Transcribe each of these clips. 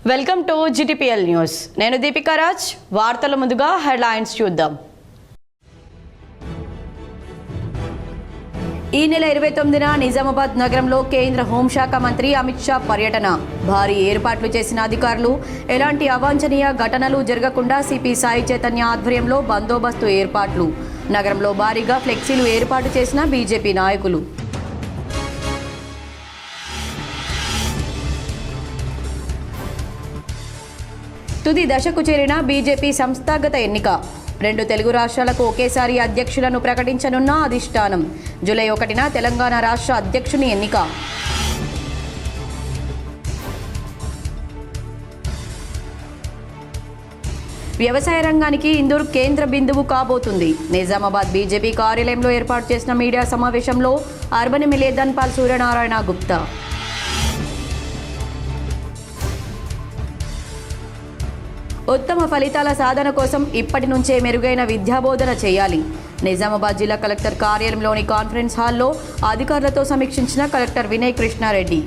Welcome to GTPL news. నేను దీపికా రాజ్. వార్తల ముందుగా హెడ్లైన్స్ చూద్దాం. ఈ నెల 29న నిజామాబాద్ నగరంలో కేంద్ర హోంశాఖ మంత్రి అమిత్ షా పర్యటన. భారీ ఏర్పాట్లు చేసిన అధికారులు. ఎలాంటి అవాంఛనీయ ఘటనలు జరగకుండా సిపి సాయి చైతన్య ఆధ్వర్యంలో బందోబస్తు ఏర్పాట్లు. నగరంలో భారీగా ఫ్లెక్సీలు ఏర్పాటు చేసిన బీజేపీ నాయకులు. తుది దశకు చేరిన బీజేపీ సంస్థాగత ఎన్నిక. 2 తెలుగు రాష్ట్రాలకు ఒకేసారి అధ్యక్షులను ప్రకటించనున్న అధిష్టానం. జూలై 1న తెలంగాణ రాష్ట్ర అధ్యక్షుని ఎన్నిక. వ్యవసాయ రంగానికి ఇందూర్ కేంద్ర బిందువు కాబోతుంది. నిజామాబాద్ బీజేపీ కార్యాలయంలో ఏర్పాటు చేసిన మీడియా సమావేశంలో అర్బన్ ఎమ్మెల్యే ధన్పాల్ సూర్యనారాయణ గుప్తా. ఉత్తమ ఫలితాల సాధన కోసం ఇప్పటి నుంచే మెరుగైన విద్యాబోధన చేయాలి. నిజామాబాద్ జిల్లా కలెక్టర్ కార్యాలయంలోని కాన్ఫరెన్స్ హాల్లో అధికారులతో సమీక్షించిన collector Vinay Krishna Reddy.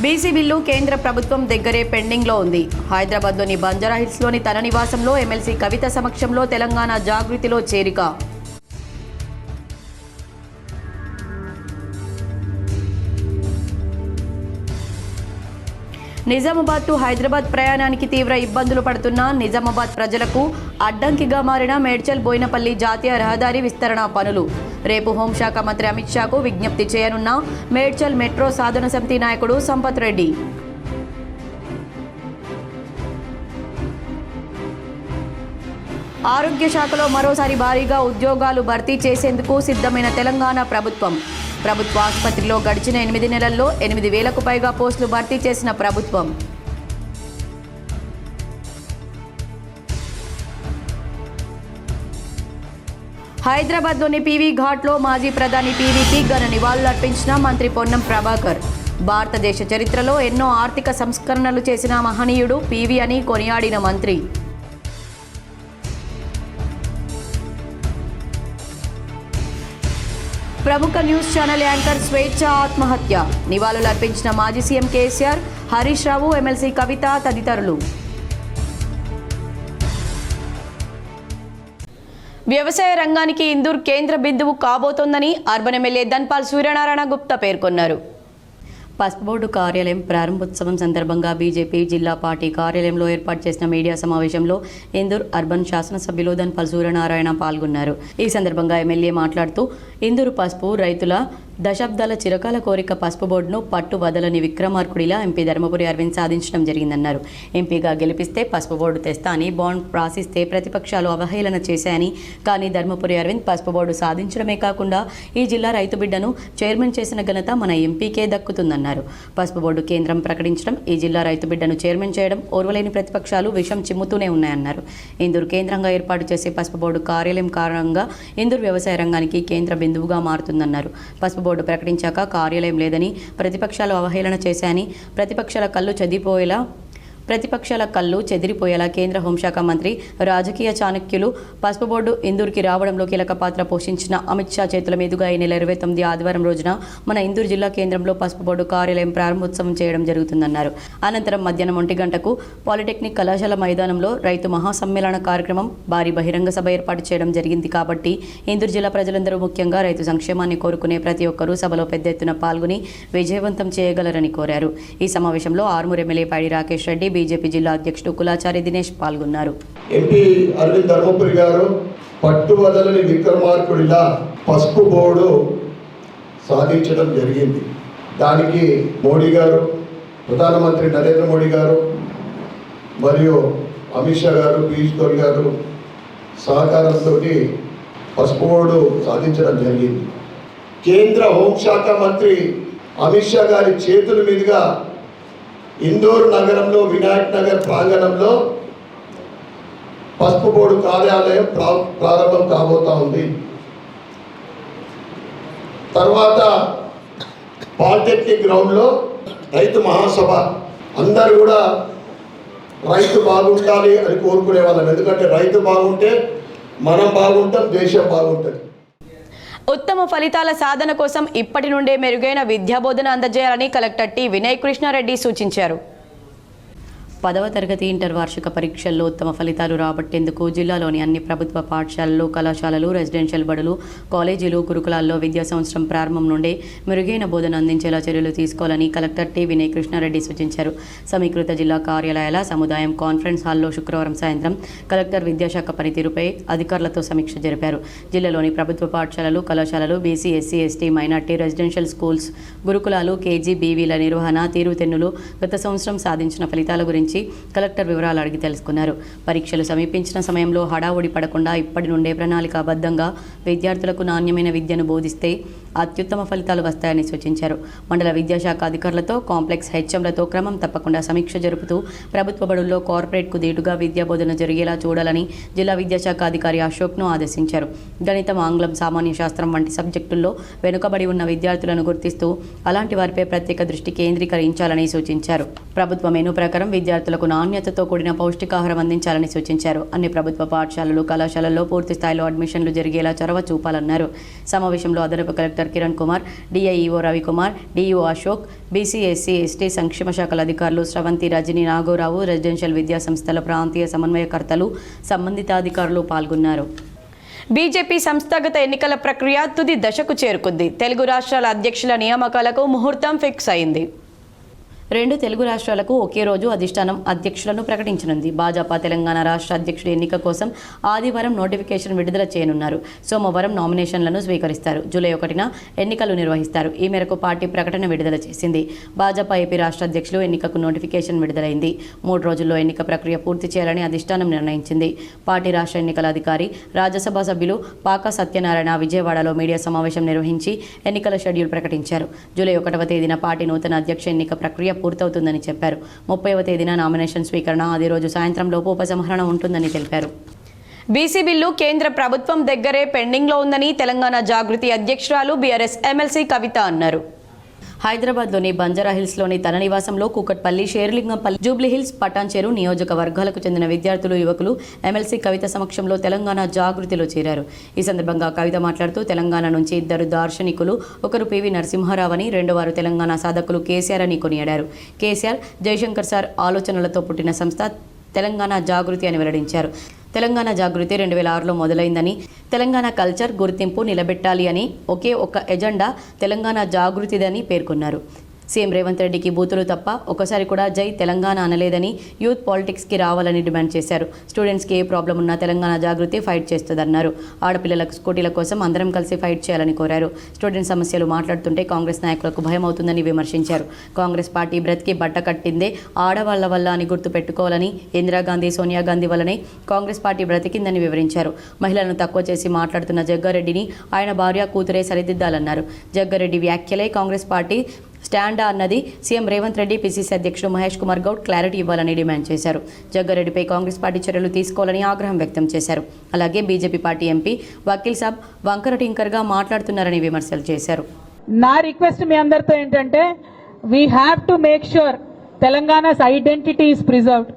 BC bill కేంద్ర ప్రభుత్వం దగ్గరే పెండింగ్లో ఉంది. హైదరాబాద్లోని బంజారాహిల్స్లోని తన నివాసంలో ఎమ్మెల్సీ కవిత సమక్షంలో తెలంగాణ జాగృతిలో చేరిక. నిజామాబాద్ టు హైదరాబాద్ ప్రయాణానికి తీవ్ర ఇబ్బందులు పడుతున్న నిజామాబాద్ ప్రజలకు అడ్డంకిగా మారిన మేడ్చల్ బోయినపల్లి జాతీయ రహదారి విస్తరణ పనులు. రేపు హోంశాఖ మంత్రి అమిత్ షాకు విజ్ఞప్తి చేయనున్న మేడ్చల్ మెట్రో సాధన సమితి నాయకుడు సంపత్ రెడ్డి. ఆరోగ్య శాఖలో మరోసారి భారీగా ఉద్యోగాలు భర్తీ చేసేందుకు సిద్ధమైన తెలంగాణ ప్రభుత్వం. ప్రభుత్వ ఆసుపత్రిలో గడిచిన 8 నెలల్లో 8,000కు పైగా పోస్టులు భర్తీ చేసిన ప్రభుత్వం. హైదరాబాద్లోని పీవీ ఘాట్లో మాజీ ప్రధాని పీవీకి ఘన నివాళులర్పించిన మంత్రి పొన్నం ప్రభాకర్. భారతదేశ చరిత్రలో ఎన్నో ఆర్థిక సంస్కరణలు చేసిన మహనీయుడు పీవీ అని కొనియాడిన మంత్రి. ప్రముఖ న్యూస్ ఛానల్ యాంకర్ స్వేచ్ఛ ఆత్మహత్య. నివాళులర్పించిన మాజీ సీఎం కేసీఆర్, హరీష్ రావు, ఎమ్మెల్సీ కవిత తదితరులు. వ్యవసాయ రంగానికి ఇందూర్ కేంద్ర బిందువు కాబోతోందని అర్బన్ ఎమ్మెల్యే ధన్పాల్ సూర్యనారాయణ గుప్తా పేర్కొన్నారు. పసుపు బోర్డు కార్యాలయం ప్రారంభోత్సవం సందర్భంగా బీజేపీ జిల్లా పార్టీ కార్యాలయంలో ఏర్పాటు చేసిన మీడియా సమావేశంలో ఇందూర్ అర్బన్ శాసనసభ్యులు ధన్పాల్ సూర్యనారాయణ పాల్గొన్నారు. ఈ సందర్భంగా ఎమ్మెల్యే మాట్లాడుతూ ఇందూరు పసుపు రైతుల దశాబ్దాల చిరకాల కోరిక పసుపు బోర్డును పట్టు వదలని విక్రమార్కుడిలా ఎంపీ ధర్మపురి అరవింద్ సాధించడం జరిగిందన్నారు. ఎంపీగా గెలిపిస్తే పసుపు బోర్డు తెస్తా అని బాండ్ రాసిస్తే ప్రతిపక్షాలు అవహేళన చేశాయని, కానీ ధర్మపురి అరవింద్ పసుపు బోర్డు సాధించడమే కాకుండా ఈ జిల్లా రైతు బిడ్డను చైర్మన్ చేసిన ఘనత మన ఎంపీకే దక్కుతుందన్నారు. పసుపు బోర్డు కేంద్రం ప్రకటించడం, ఈ జిల్లా రైతు బిడ్డను చైర్మన్ చేయడం ఓర్వలేని ప్రతిపక్షాలు విషం చిమ్ముతూనే ఉన్నాయన్నారు. ఇందూరు కేంద్రంగా ఏర్పాటు చేసే పసుపు బోర్డు కార్యాలయం కారణంగా ఇందూరు వ్యవసాయ రంగానికి కేంద్ర బిందువుగా మారుతుందన్నారు. పసుపు బోర్డు ప్రకటించాక కార్యాలయం లేదని ప్రతిపక్షాలు అవహేళన చేశాయని, ప్రతిపక్షాల కళ్ళు చెదిరిపోయేలా కేంద్ర హోంశాఖ మంత్రి రాజకీయ చాణక్యులు పసుపు బోర్డు ఇందూరుకి రావడంలో కీలక పాత్ర పోషించిన అమిత్ షా చేతుల మీదుగా ఈ నెల 29 ఆదివారం రోజున మన ఇందూరు జిల్లా కేంద్రంలో పసుపు బోర్డు కార్యాలయం ప్రారంభోత్సవం చేయడం జరుగుతుందన్నారు. అనంతరం మధ్యాహ్నం 1 గంటకు పాలిటెక్నిక్ కళాశాల మైదానంలో రైతు మహాసమ్మేళన కార్యక్రమం, భారీ బహిరంగ సభ ఏర్పాటు చేయడం జరిగింది. కాబట్టి ఇందూరు జిల్లా ప్రజలందరూ, ముఖ్యంగా రైతు సంక్షేమాన్ని కోరుకునే ప్రతి ఒక్కరూ సభలో పెద్ద ఎత్తున పాల్గొని విజయవంతం చేయగలరని కోరారు. ఈ సమావేశంలో ఆర్మూర్ ఎమ్మెల్యే పైడి రాకేష్ రెడ్డి, బీజేపీ జిల్లా అధ్యక్షుడు కులాచారి దినేష్ పాల్గొన్నారు. ఎంపీ అరవింద్ ధర్మపురి గారు పట్టు వదలని విక్రమార్కుడిలా పసుపు బోర్డు సాధించడం జరిగింది. దానికి మోడీ గారు, ప్రధానమంత్రి నరేంద్ర మోడీ గారు మరియు అమిత్ షా గారు, పీయూష్ గోయల్ గారు సహకారంతో పసుపు బోర్డు సాధించడం జరిగింది. కేంద్ర హోంశాఖ మంత్రి అమిత్ షా గారి చేతుల మీదుగా ఇందూరు నగరంలో వినాయక్ నగర్ ప్రాంగణంలో పసుపు బోర్డు కార్యాలయం ప్రారంభం కాబోతా ఉంది. తర్వాత పాలిటెక్నిక్ గ్రౌండ్లో రైతు మహాసభ. అందరూ కూడా రైతు బాగుండాలి అని కోరుకునే వాళ్ళం. ఎందుకంటే రైతు బాగుంటే మనం బాగుంటాం, దేశం బాగుంటుంది. ఉత్తమ ఫలితాల సాధన కోసం ఇప్పటి నుండే మెరుగైన విద్యాబోధన అందజేయాలని కలెక్టర్ టి వినయ్ కృష్ణారెడ్డి సూచించారు. 10వ తరగతి ఇంటర్ వార్షిక పరీక్షల్లో ఉత్తమ ఫలితాలు రాబట్టేందుకు జిల్లాలోని అన్ని ప్రభుత్వ పాఠశాలలు, కళాశాలలు, రెసిడెన్షియల్ బడులు, కాలేజీలు, గురుకులాల్లో విద్యా సంవత్సరం ప్రారంభం నుండే మెరుగైన బోధన అందించేలా చర్యలు తీసుకోవాలని కలెక్టర్ టి వినయ్ కృష్ణారెడ్డి సూచించారు. సమీకృత జిల్లా కార్యాలయాల సముదాయం కాన్ఫరెన్స్ హాల్లో శుక్రవారం సాయంత్రం కలెక్టర్ విద్యాశాఖ పనితీరుపై అధికారులతో సమీక్ష జరిపారు. జిల్లాలోని ప్రభుత్వ పాఠశాలలు, కళాశాలలు, BC, SC, ST, minority, residential schools, గురుకులాలు, కేజీ, బీవీల నిర్వహణ తీరుతెన్నులు, గత సంవత్సరం సాధించిన ఫలితాల గురించి కలెక్టర్ వివరాలు అడిగి తెలుసుకున్నారు. పరీక్షలు సమీపించిన సమయంలో హడావుడి పడకుండా ఇప్పటి నుండే ప్రణాళికాబద్ధంగా విద్యార్థులకు నాణ్యమైన విద్యను బోధిస్తే అత్యుత్తమ ఫలితాలు వస్తాయని సూచించారు. మండల విద్యాశాఖ అధికారులతో, కాంప్లెక్స్ హెచ్ఎంలతో క్రమం తప్పకుండా సమీక్ష జరుపుతూ ప్రభుత్వ బడుల్లో కార్పొరేట్కు దీటుగా విద్యాబోధన జరిగేలా చూడాలని జిల్లా విద్యాశాఖ అధికారి అశోక్ను ఆదేశించారు. గణితం, ఆంగ్లం, సామాన్య శాస్త్రం వంటి సబ్జెక్టుల్లో వెనుకబడి ఉన్న విద్యార్థులను గుర్తిస్తూ అలాంటి వారిపై ప్రత్యేక దృష్టి కేంద్రీకరించాలని సూచించారు. ప్రభుత్వ మెనూ ప్రకారం విద్యార్థులకు నాణ్యతతో కూడిన పౌష్టికాహారం అందించాలని సూచించారు. అన్ని ప్రభుత్వ పాఠశాలలు, కళాశాలల్లో పూర్తి స్థాయిలో అడ్మిషన్లు జరిగేలా చొరవ చూపాలన్నారు. సమావేశంలో అదనపు collector Kiran Kumar, DIEO Ravikumar, DEO Ashok, BC, SC, ST సంక్షేమ శాఖల అధికారులు శ్రవంతి, రజని, నాగోరావు, రెసిడెన్షియల్ విద్యా సంస్థల ప్రాంతీయ సమన్వయకర్తలు, సంబంధిత అధికారులు పాల్గొన్నారు. బీజేపీ సంస్థాగత ఎన్నికల ప్రక్రియ తుది దశకు చేరుకుంది. తెలుగు రాష్ట్రాల అధ్యక్షుల నియామకాలకు ముహూర్తం ఫిక్స్ అయింది. 2 తెలుగు రాష్ట్రాలకు ఒకే రోజు అధిష్టానం అధ్యక్షులను ప్రకటించనుంది. భాజపా తెలంగాణ రాష్ట్ర అధ్యక్షుడి ఎన్నిక కోసం ఆదివారం నోటిఫికేషన్ విడుదల చేయనున్నారు. సోమవారం నామినేషన్లను స్వీకరిస్తారు. జూలై 1న ఎన్నికలు నిర్వహిస్తారు. ఈ మేరకు పార్టీ ప్రకటన విడుదల చేసింది. భాజపా ఏపీ రాష్ట్ర అధ్యక్షులు ఎన్నికకు నోటిఫికేషన్ విడుదలైంది. 3 రోజుల్లో ఎన్నిక ప్రక్రియ పూర్తి చేయాలని అధిష్టానం నిర్ణయించింది. పార్టీ రాష్ట్ర ఎన్నికల అధికారి, రాజ్యసభ సభ్యులు పాకా సత్యనారాయణ విజయవాడలో మీడియా సమావేశం నిర్వహించి ఎన్నికల షెడ్యూల్ ప్రకటించారు. జూలై 1వ తేదీన పార్టీ నూతన అధ్యక్ష ఎన్నిక ప్రక్రియ పూర్తవుతుందని చెప్పారు. 30వ తేదీన నామినేషన్ స్వీకరణ, అదే రోజు సాయంత్రం లోపు ఉపసంహరణ ఉంటుందని తెలిపారు. బీసీ బిల్లు కేంద్ర ప్రభుత్వం దగ్గరే పెండింగ్లో ఉందని తెలంగాణ జాగృతి అధ్యక్షురాలు బీఆర్ఎస్ ఎమ్మెల్సీ కవిత అన్నారు. హైదరాబాద్లోని బంజారాహిల్స్లోని తన నివాసంలో కూకట్పల్లి, షేర్లింగంపల్లి, జూబ్లీహిల్స్, పటాన్చెరు నియోజకవర్గాలకు చెందిన విద్యార్థులు, యువకులు ఎమ్మెల్సీ కవిత సమక్షంలో తెలంగాణ జాగృతిలో చేరారు. ఈ సందర్భంగా కవిత మాట్లాడుతూ తెలంగాణ నుంచి 2 దార్శనికులు, ఒకరు పివి నరసింహారావు అని, రెండోవారు తెలంగాణ సాధకులు కేసీఆర్ అని కొనియాడారు. కేసీఆర్, జయశంకర్ సార్ ఆలోచనలతో పుట్టిన సంస్థ తెలంగాణ జాగృతి అని వెల్లడించారు. తెలంగాణ జాగృతి 2006లో మొదలైందని, తెలంగాణ కల్చర్ గుర్తింపు నిలబెట్టాలి అని ఒకే ఒక ఎజెండా తెలంగాణ జాగృతిదని పేర్కొన్నారు. సీఎం రేవంత్ రెడ్డికి బూతులు తప్ప ఒకసారి కూడా జై తెలంగాణ అనలేదని, యూత్ పాలిటిక్స్కి రావాలని డిమాండ్ చేశారు. స్టూడెంట్స్కి ఏ ప్రాబ్లం ఉన్నా తెలంగాణ జాగృతి ఫైట్ చేస్తుందన్నారు. ఆడపిల్లలకు స్కూటీల కోసం అందరం కలిసి ఫైట్ చేయాలని కోరారు. స్టూడెంట్ సమస్యలు మాట్లాడుతుంటే కాంగ్రెస్ నాయకులకు భయం అవుతుందని విమర్శించారు. కాంగ్రెస్ పార్టీ బ్రతికి బట్ట కట్టిందే ఆడవాళ్ల వల్ల అని గుర్తు పెట్టుకోవాలని, ఇందిరాగాంధీ, సోనియా గాంధీ వల్లనే కాంగ్రెస్ పార్టీ బ్రతికిందని వివరించారు. మహిళలను తక్కువ చేసి మాట్లాడుతున్న జగ్గారెడ్డిని ఆయన భార్య, కూతురే సరిదిద్దాలన్నారు. జగ్గారెడ్డి వ్యాఖ్యలే కాంగ్రెస్ పార్టీ స్టాండా అన్నది సీఎం రేవంత్ రెడ్డి, పిసిసి అధ్యక్షుడు మహేష్ కుమార్ గౌడ్ క్లారిటీ ఇవ్వాలని డిమాండ్ చేశారు. జగ్గారెడ్డిపై కాంగ్రెస్ పార్టీ చర్యలు తీసుకోవాలని ఆగ్రహం వ్యక్తం చేశారు. అలాగే BJP party MP Vakeel Saab వంకర టింకర్గా మాట్లాడుతున్నారని విమర్శలు చేశారు. నా రిక్వెస్ట్ మీ అందరితో ఏంటంటే, we have to make sure Telangana's identity is preserved.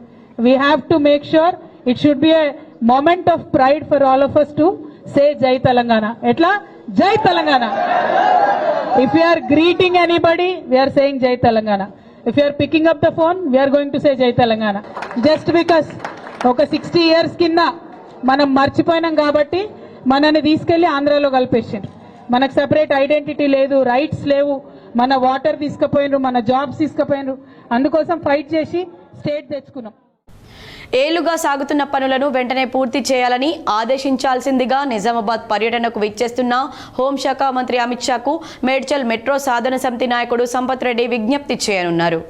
We have to make sure it should be a moment of pride for all of us to say జై తెలంగాణ. ఎట్లా? జై Telangana. If you are greeting anybody, we are saying Jai Telangana. If you are picking up the phone, we are going to say Jai Telangana. Just because ఒక 60 years కింద మనం మర్చిపోయినాం కాబట్టి మనని తీసుకెళ్లి ఆంధ్రాలో కలిపేసిండ్రు. మనకు సెపరేట్ ఐడెంటిటీ లేదు, రైట్స్ లేవు, మన వాటర్ తీసుకుపోయినరు, మన జాబ్స్ తీసుకుపోయినరు. అందుకోసం ఫైట్ చేసి స్టేట్ తెచ్చుకున్నాం. ఏళ్లుగా సాగుతున్న పనులను వెంటనే పూర్తి చేయాలని ఆదేశించాల్సిందిగా నిజామాబాద్ పర్యటనకు విచ్చేస్తున్న హోంశాఖ మంత్రి అమిత్ షాకు మేడ్చల్ మెట్రో సాధన సమితి నాయకుడు సంపత్ రెడ్డి విజ్ఞప్తి చేయనున్నారు.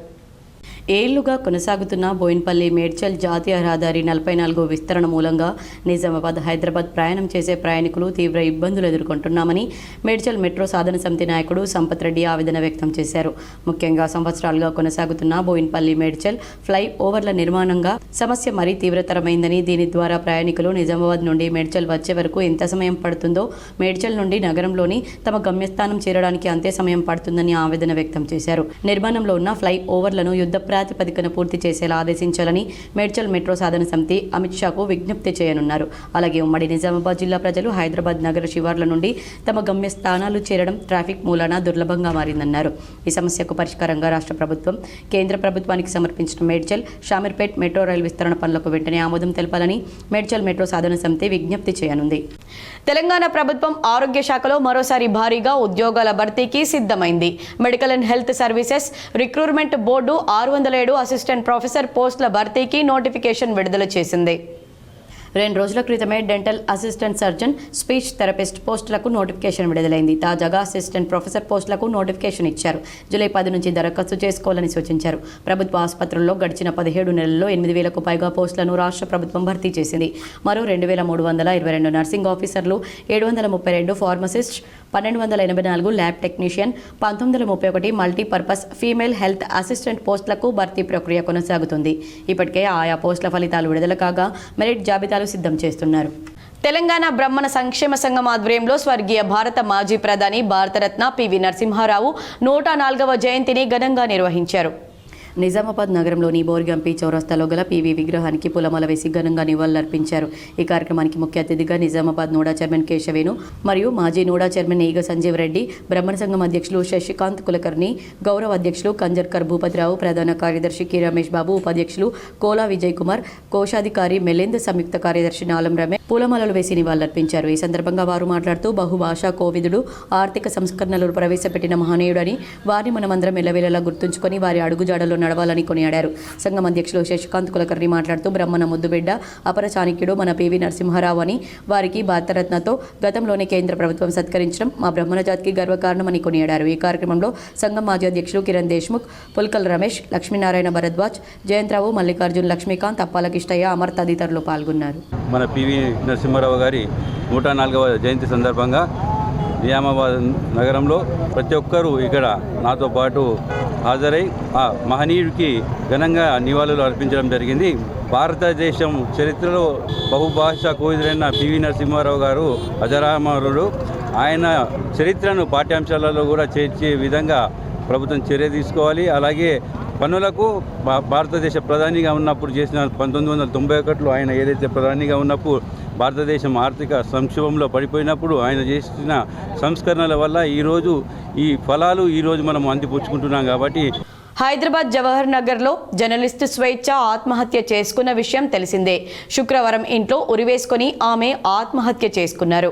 ఏళ్లుగా కొనసాగుతున్న బోయిన్పల్లి మేడ్చల్ జాతీయ రహదారి 44 విస్తరణ మూలంగా నిజామాబాద్, హైదరాబాద్ ప్రయాణం చేసే ప్రయాణికులు తీవ్ర ఇబ్బందులు ఎదుర్కొంటున్నామని మేడ్చల్ మెట్రో సాధన సమితి నాయకుడు సంపత్ రెడ్డి ఆవేదన వ్యక్తం చేశారు. ముఖ్యంగా సంవత్సరాలుగా కొనసాగుతున్న బోయిన్పల్లి మేడ్చల్ ఫ్లై ఓవర్ల నిర్మాణంగా సమస్య మరీ తీవ్రతరమైందని, దీని ద్వారా ప్రయాణికులు నిజామాబాద్ నుండి మేడ్చల్ వచ్చే వరకు ఎంత సమయం పడుతుందో, మేడ్చల్ నుండి నగరంలోని తమ గమ్యస్థానం చేరడానికి అంతే సమయం పడుతుందని ఆవేదన వ్యక్తం చేశారు. నిర్మాణంలో ఉన్న ఫ్లై ఓవర్లను యుద్ధ ప్రాతిపదికన పూర్తి చేసేలా ఆదేశించాలని మేడ్చల్ మెట్రో సాధన సమితి అమిత్ షాకు విజ్ఞప్తి చేయనున్నారు. అలాగే ఉమ్మడి నిజామాబాద్ జిల్లా ప్రజలు హైదరాబాద్ నగర శివార్ల నుండి తమ గమ్య స్థానాలు చేరడం ట్రాఫిక్ మూలాన దుర్లభంగా మారిందన్నారు. ఈ సమస్యకు పరిష్కారంగా రాష్ట్ర ప్రభుత్వం కేంద్ర ప్రభుత్వానికి సమర్పించిన మేడ్చల్ షామీర్పేట్ మెట్రో రైలు విస్తరణ పనులకు వెంటనే ఆమోదం తెలపాలని మేడ్చల్ మెట్రో సాధన సమితి విజ్ఞప్తి చేయనుంది. తెలంగాణ ప్రభుత్వం ఆరోగ్య శాఖలో మరోసారి భారీగా ఉద్యోగాల భర్తీకి సిద్ధమైంది. Medical and health services recruitment board 607 assistant professor పోస్టుల భర్తీకి నోటిఫికేషన్ విడుదల చేసింది. 2 రోజుల క్రితమే dental assistant surgeon, speech therapist పోస్టులకు నోటిఫికేషన్ విడుదలైంది. తాజాగా అసిస్టెంట్ ప్రొఫెసర్ పోస్టులకు నోటిఫికేషన్ ఇచ్చారు. జూలై 10 నుంచి దరఖాస్తు చేసుకోవాలని సూచించారు. ప్రభుత్వ ఆసుపత్రుల్లో గడిచిన 17 నెలల్లో 8,000కు పైగా పోస్టులను రాష్ట్ర ప్రభుత్వం భర్తీ చేసింది. మరో 2,322 నర్సింగ్ ఆఫీసర్లు, 732 pharmacist, 1,284 lab technician, 1931 multipurpose female health assistant పోస్టులకు భర్తీ ప్రక్రియ కొనసాగుతుంది. ఇప్పటికే ఆయా పోస్టుల ఫలితాలు విడుదల కాగా మెరిట్ జాబితాలు సిద్ధం చేస్తున్నారు. తెలంగాణ బ్రాహ్మణ సంక్షేమ సంఘం ఆధ్వర్యంలో స్వర్గీయ భారత మాజీ ప్రధాని భారతరత్న పివి నరసింహారావు 104వ జయంతిని ఘనంగా నిర్వహించారు. నిజామాబాద్ నగరంలోని బోర్గంపి చౌరస్తాలో గల పీవీ విగ్రహానికి పూలమాల వేసి ఘనంగా నివాళులర్పించారు. ఈ కార్యక్రమానికి ముఖ్య అతిథిగా నిజామాబాద్ నోడా చైర్మన్ కేశవేను మరియు మాజీ నోడా చైర్మన్ ఈగ సంజీవ్ రెడ్డి, బ్రాహ్మణ సంఘం అధ్యక్షులు శశికాంత్ కులకర్ణి, గౌరవ అధ్యక్షులు కంజర్కర్ భూపతిరావు, ప్రధాన కార్యదర్శి కె రమేష్ బాబు, ఉపాధ్యక్షులు కోలా విజయ్ కుమార్, కోశాధికారి మెలేంద్, సంయుక్త కార్యదర్శి నాలం రమేష్ పూలమాలలు వేసి నివాళులర్పించారు. ఈ సందర్భంగా వారు మాట్లాడుతూ బహుభాషా కోవిదుడు, ఆర్థిక సంస్కరణలు ప్రవేశపెట్టిన మహనీయుడని, వారిని మనమందరం ఎల్లవేళలా గుర్తుంచుకొని వారి అడుగుజాడలో నడవాలని కొనియాడారు. సంఘం అధ్యక్షులు శశికాంత్ కులకర్ణి మాట్లాడుతూ బ్రహ్మణ ముద్దుబిడ్డ, అపర చాణక్యుడు మన పివి నరసింహారావు అని, వారికి భారతరత్నతో గతంలోనే కేంద్ర ప్రభుత్వం సత్కరించడం మా బ్రహ్మణ జాతికి గర్వకారణమని కొనియాడారు. ఈ కార్యక్రమంలో సంఘం మాజీ అధ్యక్షులు కిరణ్ దేశ్ముఖ్, పుల్కల్ రమేష్, లక్ష్మీనారాయణ భరద్వాజ్, జయంత్రావు, మల్లికార్జున్, లక్ష్మీకాంత్, అప్పాల కిష్టయ్య, అమర్ తదితరులు పాల్గొన్నారు. మన పివి నరసింహారావు గారి 104వ జయంతి సందర్భంగా నిజామాబాద్ నగరంలో ప్రతి ఒక్కరూ ఇక్కడ నాతో పాటు హాజరై ఆ మహనీయుడికి ఘనంగా నివాళులు అర్పించడం జరిగింది. భారతదేశం చరిత్రలో బహుభాషా కోవిదుడైన పివి నరసింహారావు గారు అజరామరుడు. ఆయన చరిత్రను పాఠ్యాంశాలలో కూడా చేర్చే విధంగా ప్రభుత్వం చర్య తీసుకోవాలి. అలాగే పన్నులకు భారతదేశ ప్రధానిగా ఉన్నప్పుడు చేసిన 1991లో ఆయన ఏదైతే ప్రధానిగా ఉన్నప్పుడు భారతదేశం ఆర్థిక సంక్షోభంలో పడిపోయినప్పుడు ఆయన చేసిన సంస్కరణల వల్ల ఈరోజు ఈ ఫలాలు ఈరోజు మనం అందిపుచ్చుకుంటున్నాం. కాబట్టి హైదరాబాద్ జవహర్ నగర్లో జర్నలిస్టు స్వేచ్ఛ ఆత్మహత్య చేసుకున్న విషయం తెలిసిందే. శుక్రవారం ఇంట్లో ఉరివేసుకొని ఆమె ఆత్మహత్య చేసుకున్నారు.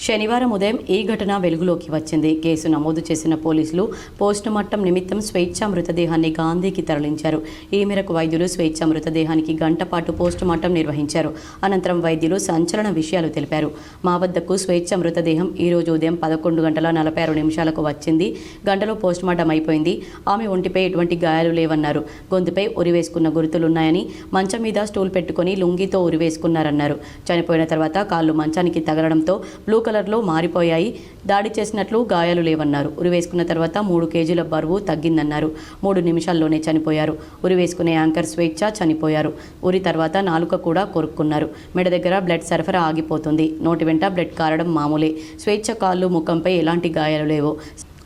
శనివారం ఉదయం ఈ ఘటన వెలుగులోకి వచ్చింది. కేసు నమోదు చేసిన పోలీసులు పోస్టుమార్టం నిమిత్తం స్వేచ్ఛ మృతదేహాన్ని గాంధీకి తరలించారు. ఈ మేరకు వైద్యులు స్వేచ్ఛ మృతదేహానికి గంట పాటు పోస్టుమార్టం నిర్వహించారు. అనంతరం వైద్యులు సంచలన విషయాలు తెలిపారు. మా వద్దకు స్వేచ్ఛ మృతదేహం ఈరోజు ఉదయం 11:46 వచ్చింది. గంటలో పోస్టుమార్టం అయిపోయింది. ఆమె ఒంటిపై ఎటువంటి గాయాలు లేవన్నారు. గొంతుపై ఉరివేసుకున్న గుర్తులున్నాయని, మంచం మీద స్టూల్ పెట్టుకుని లుంగితో ఉరివేసుకున్నారన్నారు. చనిపోయిన తర్వాత కాళ్ళు మంచానికి తగలడంతో బ్లూ కలర్లో మారిపోయాయి. దాడి చేసినట్లు గాయాలు లేవన్నారు. ఉరివేసుకున్న తర్వాత 3 కేజీల బరువు తగ్గిందన్నారు. 3 నిమిషాల్లోనే చనిపోయారు. ఉరివేసుకునే యాంకర్ స్వేచ్ఛ చనిపోయారు. ఉరి తర్వాత నాలుక కూడా కొరుక్కున్నారు. మెడ దగ్గర బ్లడ్ సరఫరా ఆగిపోతుంది. నోటి వెంట బ్లడ్ కారడం మామూలే. స్వేచ్ఛ కాళ్ళు, ముఖంపై ఎలాంటి గాయాలు లేవు.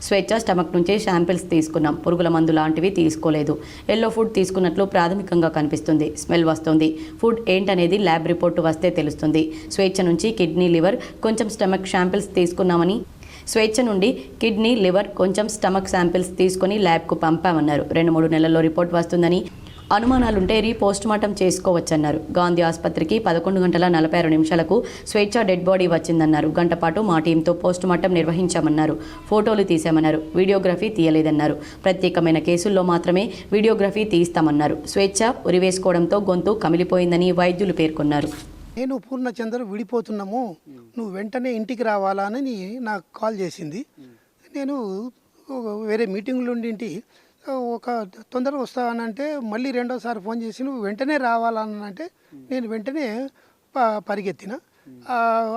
స్వేచ్ఛ స్టమక్ నుంచే శాంపిల్స్ తీసుకున్నాం. పురుగుల మందు లాంటివి తీసుకోలేదు. ఎల్లో ఫుడ్ తీసుకున్నట్లు ప్రాథమికంగా కనిపిస్తుంది. స్మెల్ వస్తుంది. ఫుడ్ ఏంటనేది ల్యాబ్ రిపోర్టు వస్తే తెలుస్తుంది. స్వేచ్ఛ నుంచి కిడ్నీ, లివర్, కొంచెం స్టమక్ శాంపిల్స్ తీసుకున్నామని, స్వేచ్ఛ నుండి కిడ్నీ, లివర్, కొంచెం స్టమక్ శాంపిల్స్ తీసుకొని ల్యాబ్కు పంపామన్నారు. 2-3 నెలల్లో రిపోర్ట్ వస్తుందని, అనుమానాలుంటే పోస్టుమార్టం చేసుకోవచ్చన్నారు. గాంధీ ఆసుపత్రికి 11:46 స్వేచ్ఛ డెడ్ బాడీ వచ్చిందన్నారు. గంట పాటు మా టీంతో పోస్టుమార్టం నిర్వహించామన్నారు. ఫోటోలు తీశామన్నారు. వీడియోగ్రఫీ తీయలేదన్నారు. ప్రత్యేకమైన కేసుల్లో మాత్రమే వీడియోగ్రఫీ తీస్తామన్నారు. స్వేచ్ఛ ఉరివేసుకోవడంతో గొంతు కమిలిపోయిందని వైద్యులు పేర్కొన్నారు. నేను పూర్ణచంద్ర విడిపోతున్నాము, నువ్వు వెంటనే ఇంటికి రావాలా అని నాకు కాల్ చేసింది. నేను వేరే మీటింగ్లు ఉండింటి, ఒక తొందరగా వస్తానంటే మళ్ళీ రెండోసారి ఫోన్ చేసి నువ్వు వెంటనే రావాలనంటే నేను వెంటనే పరిగెత్తిన.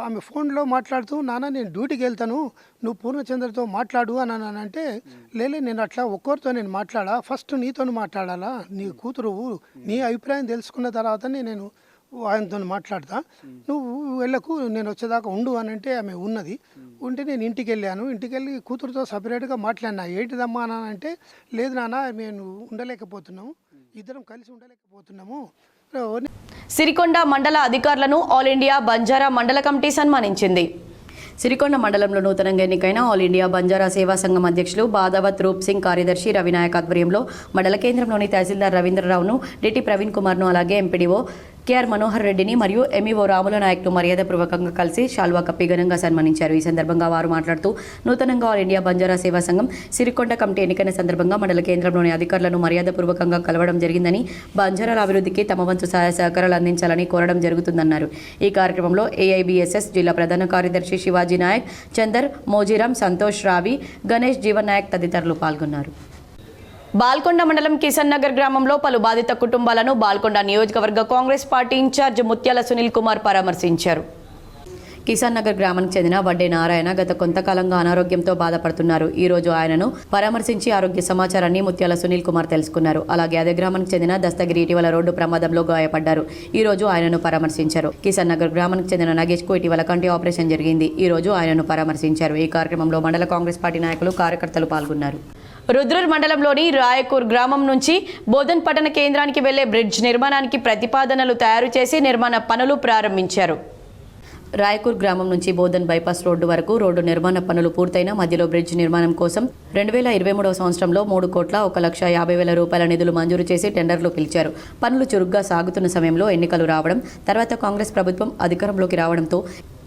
ఆమె ఫోన్లో మాట్లాడుతూ, నాన్న నేను డ్యూటీకి వెళ్తాను, నువ్వు పూర్ణచంద్రతో మాట్లాడు అని అంటే, లేలే నేను అట్లా ఒక్కరితో నేను మాట్లాడా, ఫస్ట్ నీతో మాట్లాడాలా, నీ కూతురు నీ అభిప్రాయం తెలుసుకున్న తర్వాతనే నేను ఆయనతో మాట్లాడతా, నువ్వు వెళ్ళకు, నేను వచ్చేదాకా ఉండు అని అంటే ఆమె ఉన్నది. ఉంటే నేను ఇంటికి వెళ్ళాను. ఇంటికి వెళ్ళి కూతురుతో సపరేట్గా మాట్లాడినా. ఏంటిదమ్మా అని అంటే, లేదు నాన్న మేము ఉండలేకపోతున్నాము, ఇద్దరం కలిసి ఉండలేకపోతున్నాము. సిరికొండ మండల అధికారులను ఆల్ ఇండియా బంజారా మండల కమిటీ సన్మానించింది. సిరికొండ మండలంలో నూతనంగా ఎన్నికైన ఆల్ ఇండియా బంజారా సేవా సంఘం అధ్యక్షులు బాదావత్ రూప్ సింగ్, కార్యదర్శి రవినాయక్ ఆధ్వర్యంలో మండల కేంద్రంలోని తహసీల్దార్ రవీంద్రరావును, డిటి ప్రవీణ్ కుమార్ను, అలాగే ఎంపీడీఓ కేఆర్ మనోహర్ రెడ్డిని మరియు ఎంఈఓ రాముల నాయక్ను మర్యాదపూర్వకంగా కలిసి శాల్వా కప్పి ఘనంగా సన్మానించారు. ఈ సందర్భంగా వారు మాట్లాడుతూ నూతనంగా ఆల్ ఇండియా బంజారా సేవా సంఘం సిరికొండ కమిటీ ఎన్నికైన సందర్భంగా మండల కేంద్రంలోని అధికారులను మర్యాదపూర్వకంగా కలవడం జరిగిందని, బంజారాల అభివృద్ధికి తమ వంతు సహాయ సహకారాలు అందించాలని కోరడం జరుగుతుందన్నారు. ఈ కార్యక్రమంలో ఏఐబిఎస్ఎస్ జిల్లా ప్రధాన కార్యదర్శి శివాజీ నాయక్, చందర్, మోజీరాం, సంతోష్, రావి, గణేష్, జీవన్ నాయక్ తదితరులు పాల్గొన్నారు. బాల్కొండ మండలం కిషన్ నగర్ గ్రామంలో పలు బాధిత కుటుంబాలను బాల్కొండ నియోజకవర్గ కాంగ్రెస్ పార్టీ ఇన్ఛార్జ్ ముత్యాల సునీల్ కుమార్ పరామర్శించారు. కిసాన్ నగర్ గ్రామానికి చెందిన వడ్డే నారాయణ గత కొంతకాలంగా అనారోగ్యంతో బాధపడుతున్నారు. ఈ రోజు ఆయనను పరామర్శించి ఆరోగ్య సమాచారాన్ని ముత్యాల సునీల్ కుమార్ తెలుసుకున్నారు. అలాగే అదే గ్రామానికి చెందిన దస్తగిరి ఇటీవల రోడ్డు ప్రమాదంలో గాయపడ్డారు. ఈ రోజు ఆయనను పరామర్శించారు. కిసాన్ నగర్ గ్రామానికి చెందిన నగేష్ కు ఇటీవల కంటి ఆపరేషన్ జరిగింది. ఈ రోజు ఆయనను పరామర్శించారు. ఈ కార్యక్రమంలో మండల కాంగ్రెస్ పార్టీ నాయకులు, కార్యకర్తలు పాల్గొన్నారు. రుద్రూర్ మండలంలోని రాయకూర్ గ్రామం నుంచి బోధన్ పట్టణ కేంద్రానికి వెళ్లే బ్రిడ్జ్ నిర్మాణానికి ప్రతిపాదనలు తయారు చేసి నిర్మాణ పనులు ప్రారంభించారు. రాయకూర్ గ్రామం నుంచి బోధన్ బైపాస్ రోడ్డు వరకు రోడ్డు నిర్మాణ పనులు పూర్తయిన మధ్యలో బ్రిడ్జ్ నిర్మాణం కోసం 2023 సంవత్సరంలో 3,50,50,000 రూపాయల నిధులు మంజూరు చేసి టెండర్లు పిలిచారు. పనులు చురుగ్గా సాగుతున్న సమయంలో ఎన్నికలు రావడం, తర్వాత కాంగ్రెస్ ప్రభుత్వం అధికారంలోకి రావడంతో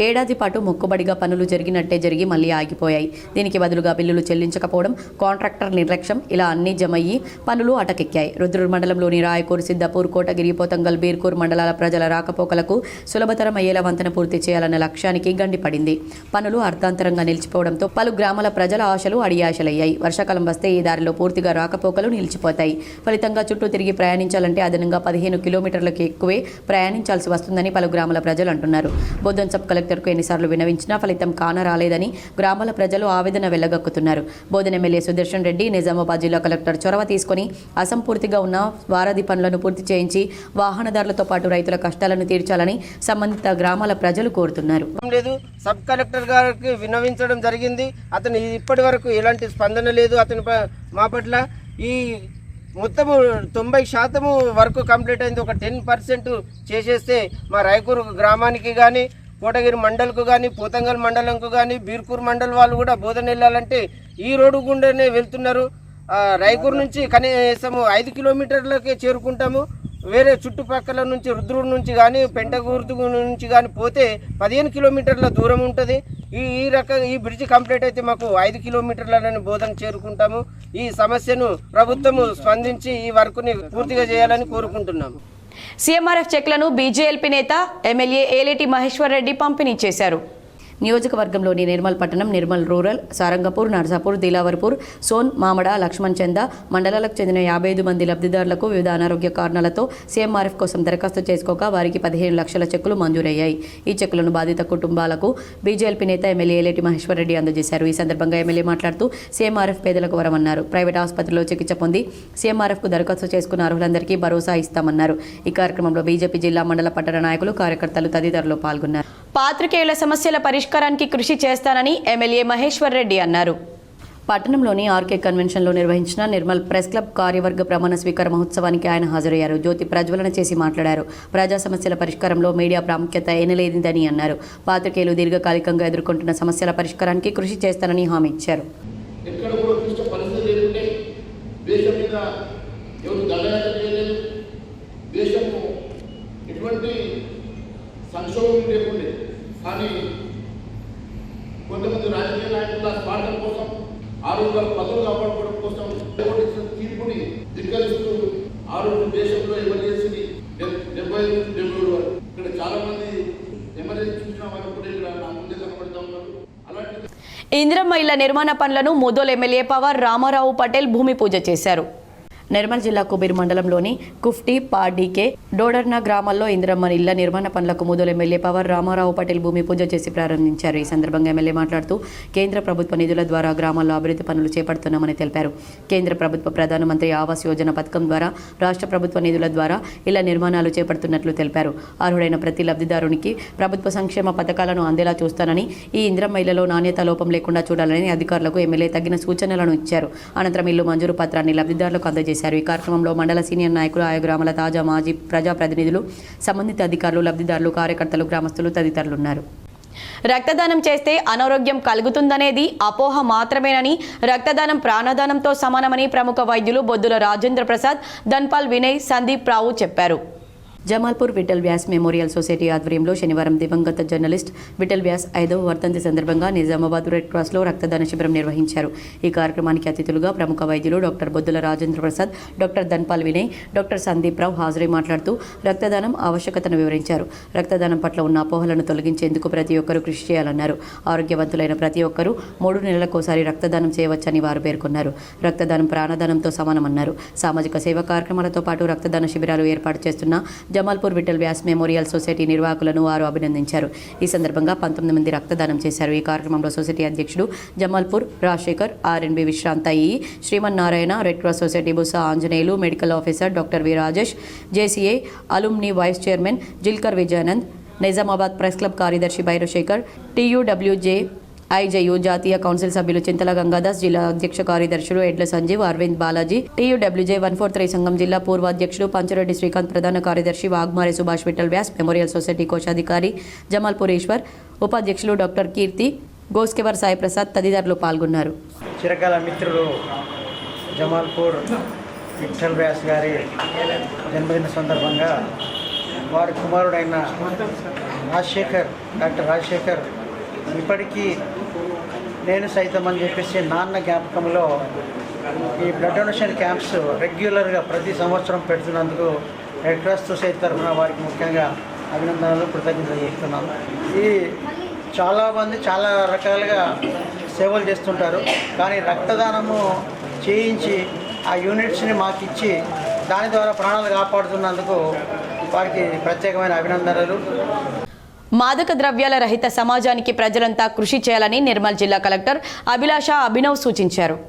ఏడాది పాటు మొక్కుబడిగా పనులు జరిగినట్టే జరిగి మళ్లీ ఆగిపోయాయి. దీనికి బదులుగా బిల్లులు చెల్లించకపోవడం, కాంట్రాక్టర్ నిర్లక్ష్యం, ఇలా అన్ని జమయ్యి పనులు అటకెక్కాయి. రుద్రూర్ మండలంలోని రాయకూర్, సిద్దపూర్, కోటగిరి, పోతంగల్, బీర్కూర్ మండలాల ప్రజల రాకపోకలకు సులభతరం అయ్యేలా వంతెన పూర్తి చేయాలన్న లక్ష్యానికి గండిపడింది. పనులు అర్థాంతరంగా నిలిచిపోవడంతో పలు గ్రామాల ప్రజల ఆశలు అడియాశలయ్యాయి. వర్షాకాలం వస్తే ఈ దారిలో పూర్తిగా రాకపోకలు నిలిచిపోతాయి. ఫలితంగా చుట్టూ తిరిగి ప్రయాణించాలంటే అదనంగా 15 కిలోమీటర్లకు ఎక్కువే ప్రయాణించాల్సి వస్తుందని పలు గ్రామాల ప్రజలు అంటున్నారు. బోధన్ సబ్ కలెక్టర్కు ఎన్నిసార్లు వినవించినా ఫలితం కానరాలేదని గ్రామాల ప్రజలు ఆవేదన వెళ్లగక్కుతున్నారు. బోధన్ ఎమ్మెల్యే సుదర్శన్ రెడ్డి నిజామాబాద్ జిల్లా కలెక్టర్ చొరవ తీసుకుని అసంపూర్తిగా ఉన్న వారధి పనులను పూర్తి చేయించి వాహనదారులతో పాటు రైతుల కష్టాలను తీర్చాలని సంబంధిత గ్రామాల ప్రజలు కోరుతున్నారు. సబ్ కలెక్టర్ గారికి విన్నవించడం జరిగింది. అతను ఇప్పటి వరకు ఎలాంటి స్పందన లేదు. అతని మా పట్ల ఈ మొత్తం 90% వరకు కంప్లీట్ అయింది. ఒక 10% చేసేస్తే మా రాయకూర్ గ్రామానికి కానీ, కోటగిరి మండల్కు కానీ, పోతంగల్ మండలంకు కానీ, బీర్కూర్ మండల్ వాళ్ళు కూడా బోధన వెళ్ళాలంటే ఈ రోడ్డు గుండెనే వెళ్తున్నారు. రాయకూర్ నుంచి కనీసం 5 కిలోమీటర్లకే చేరుకుంటాము. వేరే చుట్టుపక్కల నుంచి రుద్రూరు నుంచి కానీ, పెంటగూర్తు నుంచి కానీ పోతే 15 కిలోమీటర్ల దూరం ఉంటుంది. ఈ బ్రిడ్జ్ కంప్లీట్ అయితే మాకు 5 కిలోమీటర్లని బోధన చేరుకుంటాము. ఈ సమస్యను ప్రభుత్వము స్పందించి ఈ వర్క్ని పూర్తిగా చేయాలని కోరుకుంటున్నాము. సీఎంఆర్ఎఫ్ చెక్లను బీజేఎల్పీ నేత ఎమ్మెల్యే ఏలేటి మహేశ్వర్ రెడ్డి పంపిణీ చేశారు. నియోజకవర్గంలోని నిర్మల్ పట్టణం, నిర్మల్ రూరల్, సారంగపూర్, నర్సాపూర్, దిలావర్పూర్, సోన్, మామడ, లక్ష్మణ్ చంద మండలాలకు చెందిన 55 మంది లబ్ధిదారులకు వివిధ అనారోగ్య కారణాలతో సీఎంఆర్ఎఫ్ కోసం దరఖాస్తు చేసుకోగా వారికి 15 లక్షల చెక్కులు మంజూరయ్యాయి. ఈ చెక్కులను బాధిత కుటుంబాలకు బీజేఎల్పీ నేత ఎమ్మెల్యే ఏలేటి మహేశ్వర్ రెడ్డి అందజేశారు. ఈ సందర్భంగా ఎమ్మెల్యే మాట్లాడుతూ సీఎంఆర్ఎఫ్ పేదలకు వరమన్నారు. ప్రైవేట్ ఆసుపత్రిలో చికిత్స పొంది సీఎంఆర్ఎఫ్కు దరఖాస్తు చేసుకున్న అర్హులందరికీ భరోసా ఇస్తామన్నారు. ఈ కార్యక్రమంలో బీజేపీ జిల్లా, మండల, పట్టణ నాయకులు, కార్యకర్తలు తదితరులు పాల్గొన్నారు. పాత్రికేయుల సమస్యల పరిష్కారానికి కృషి చేస్తానని ఎమ్మెల్యే మహేశ్వర్ రెడ్డి అన్నారు. పట్టణంలోని ఆర్కే కన్వెన్షన్లో నిర్వహించిన నిర్మల్ ప్రెస్ క్లబ్ కార్యవర్గ ప్రమాణ స్వీకార మహోత్సవానికి ఆయన హాజరయ్యారు. జ్యోతి ప్రజ్వలన చేసి మాట్లాడారు. ప్రజా సమస్యల పరిష్కారంలో మీడియా ప్రాముఖ్యత ఎనలేనిదని అన్నారు. పాత్రికేయులు దీర్ఘకాలికంగా ఎదుర్కొంటున్న సమస్యల పరిష్కారానికి కృషి చేస్తానని హామీ ఇచ్చారు. సంక్షోభం లేకుండే, కానీ కొంతమంది రాజకీయ నాయకుల స్వార్థం కోసం, ఆరోగ్యాల పదవులు కాపాడుకోవడం కోసం తీర్పుని ధిక్కరిస్తూ ఆ రోజు దేశంలో ఎమర్జెన్సీని 75-70 వరకు ఇక్కడ చాలా మంది ఎమర్జెన్సీ చూసిన వారు కూడా ఇక్కడ నా ముందే కనబడుతూ ఉన్నారు. అలాంటి ఇందిరమ్మ ఇళ్ల నిర్మాణ పనులను ముదోల్ ఎమ్మెల్యే పవార్ రామారావు పటేల్ భూమి పూజ చేశారు. నిర్మల్ జిల్లా కుబీర్ మండలంలోని కుఫ్టీ పాడీకే డోడర్నా గ్రామాల్లో ఇందిరమ్మ ఇళ్ల నిర్మాణ పనులకు ముదోలు ఎమ్మెల్యే పవర్ రామారావు పటేల్ భూమి పూజ చేసి ప్రారంభించారు. ఈ సందర్భంగా ఎమ్మెల్యే మాట్లాడుతూ కేంద్ర ప్రభుత్వ నిధుల ద్వారా గ్రామాల్లో అభివృద్ధి పనులు చేపడుతున్నామని తెలిపారు. కేంద్ర ప్రభుత్వ ప్రధానమంత్రి ఆవాస్ యోజన పథకం ద్వారా రాష్ట్ర ప్రభుత్వ నిధుల ద్వారా ఇళ్ల నిర్మాణాలు చేపడుతున్నట్లు తెలిపారు. అర్హుడైన ప్రతి లబ్ధిదారునికి ప్రభుత్వ సంక్షేమ పథకాలను అందేలా చూస్తానని, ఈ ఇందిరమ్మ ఇళ్లలో నాణ్యత లోపం లేకుండా చూడాలని అధికారులకు ఎమ్మెల్యే తగిన సూచనలను ఇచ్చారు. అనంతరం ఇల్లు మంజూరు పత్రాన్ని లబ్ధిదారులకు అందజేశారు. ఈ కార్యక్రమంలో మండల సీనియర్ నాయకులు, ఆయా గ్రామాల తాజా మాజీ ప్రజాప్రతినిధులు, సంబంధిత అధికారులు, లబ్ధిదారులు, కార్యకర్తలు, గ్రామస్తులు తదితరులు ఉన్నారు. రక్తదానం చేస్తే అనారోగ్యం కలుగుతుందనేది అపోహ మాత్రమేనని, రక్తదానం ప్రాణదానంతో సమానమని ప్రముఖ వైద్యులు బొద్దుల రాజేంద్ర ప్రసాద్, ధన్పాల్ వినయ్, సందీప్ రావు చెప్పారు. జమాల్పూర్ విఠల్ వ్యాస్ మెమోరియల్ సొసైటీ ఆధ్వర్యంలో శనివారం దివంగత జర్నలిస్ట్ విఠల్ వ్యాస్ 5వ వర్ధంతి సందర్భంగా నిజామాబాద్ రెడ్ క్రాస్లో రక్తదాన శిబిరం నిర్వహించారు. ఈ కార్యక్రమానికి అతిథులుగా ప్రముఖ వైద్యులు doctor Boddula Rajendra Prasad, doctor Dhanpal Vinay, doctor Sandeep Rao హాజరై మాట్లాడుతూ రక్తదానం ఆవశ్యకతను వివరించారు. రక్తదానం పట్ల ఉన్న అపోహలను తొలగించేందుకు ప్రతి ఒక్కరూ కృషి చేయాలన్నారు. ఆరోగ్యవంతులైన ప్రతి ఒక్కరూ 3 నెలలకోసారి రక్తదానం చేయవచ్చని వారు పేర్కొన్నారు. రక్తదానం ప్రాణదానంతో సమానమన్నారు. సామాజిక సేవా కార్యక్రమాలతో పాటు రక్తదాన శిబిరాలు ఏర్పాటు చేస్తున్న జమాల్పూర్ విఠల్ వ్యాస్ మెమోరియల్ సొసైటీ నిర్వాహకులను వారు అభినందించారు. ఈ సందర్భంగా 19 మంది రక్తదానం చేశారు. ఈ కార్యక్రమంలో సొసైటీ అధ్యక్షుడు జమాల్పూర్ రాజశేఖర్, ఆర్ఎన్బి విశ్రాంత E Srimannarayana, red cross society Busa Anjaneyulu, medical officer doctor V Rajesh, JCA alumni vice chairman Jilkar Vijayanand, Nizamabad press club కార్యదర్శి భైరవశేఖర్, టీయూడబ్ల్యూజే ఐజేయు జాతీయ కౌన్సిల్ సభ్యులు చింతల గంగాదాస్, జిల్లా అధ్యక్ష కార్యదర్శులు ఎడ్ల సంజీవ్, అరవింద్ బాలాజీ, టీయూడబ్ల్యూజే 143 సంఘం జిల్లా పూర్వ అధ్యక్షుడు పంచరెడ్డి శ్రీకాంత్, ప్రధాన కార్యదర్శి వాగ్మారే సుభాష్, విఠల్ వ్యాస్ మెమోరియల్ సొసైటీ కోశాధికారి జమాల్పూర్ ఈశ్వర్, ఉపాధ్యక్షులు డాక్టర్ కీర్తి, గోస్కెవర్ సాయి ప్రసాద్ తదితరులు పాల్గొన్నారు. చిరకాల మిత్రులు జమాల్పూర్ విఠల్ వ్యాస్ గారి జన్మదిన సందర్భంగా వారి కుమారుడైన డాక్టర్ రాజశేఖర్ ఇప్పటికీ నేను సైతం అని చెప్పేసి నాన్న జ్ఞాపకంలో ఈ బ్లడ్ డొనేషన్ క్యాంప్స్ రెగ్యులర్గా ప్రతి సంవత్సరం పెడుతున్నందుకు రెడ్ క్రాస్ సొసైటీ తరఫున వారికి ముఖ్యంగా అభినందనలు, కృతజ్ఞతలు చేస్తున్నాను. ఈ చాలామంది చాలా రకాలుగా సేవలు చేస్తుంటారు, కానీ రక్తదానము చేయించి ఆ యూనిట్స్ని మాకు ఇచ్చి దాని ద్వారా ప్రాణాలు కాపాడుతున్నందుకు వారికి ప్రత్యేకమైన అభినందనలు. మాదక ద్రవ్యాల రహిత సమాజానికి ప్రజలంతా కృషి చేయాలని నిర్మల్ జిల్లా కలెక్టర్ అభిలాష అభినవ్ సూచించారు.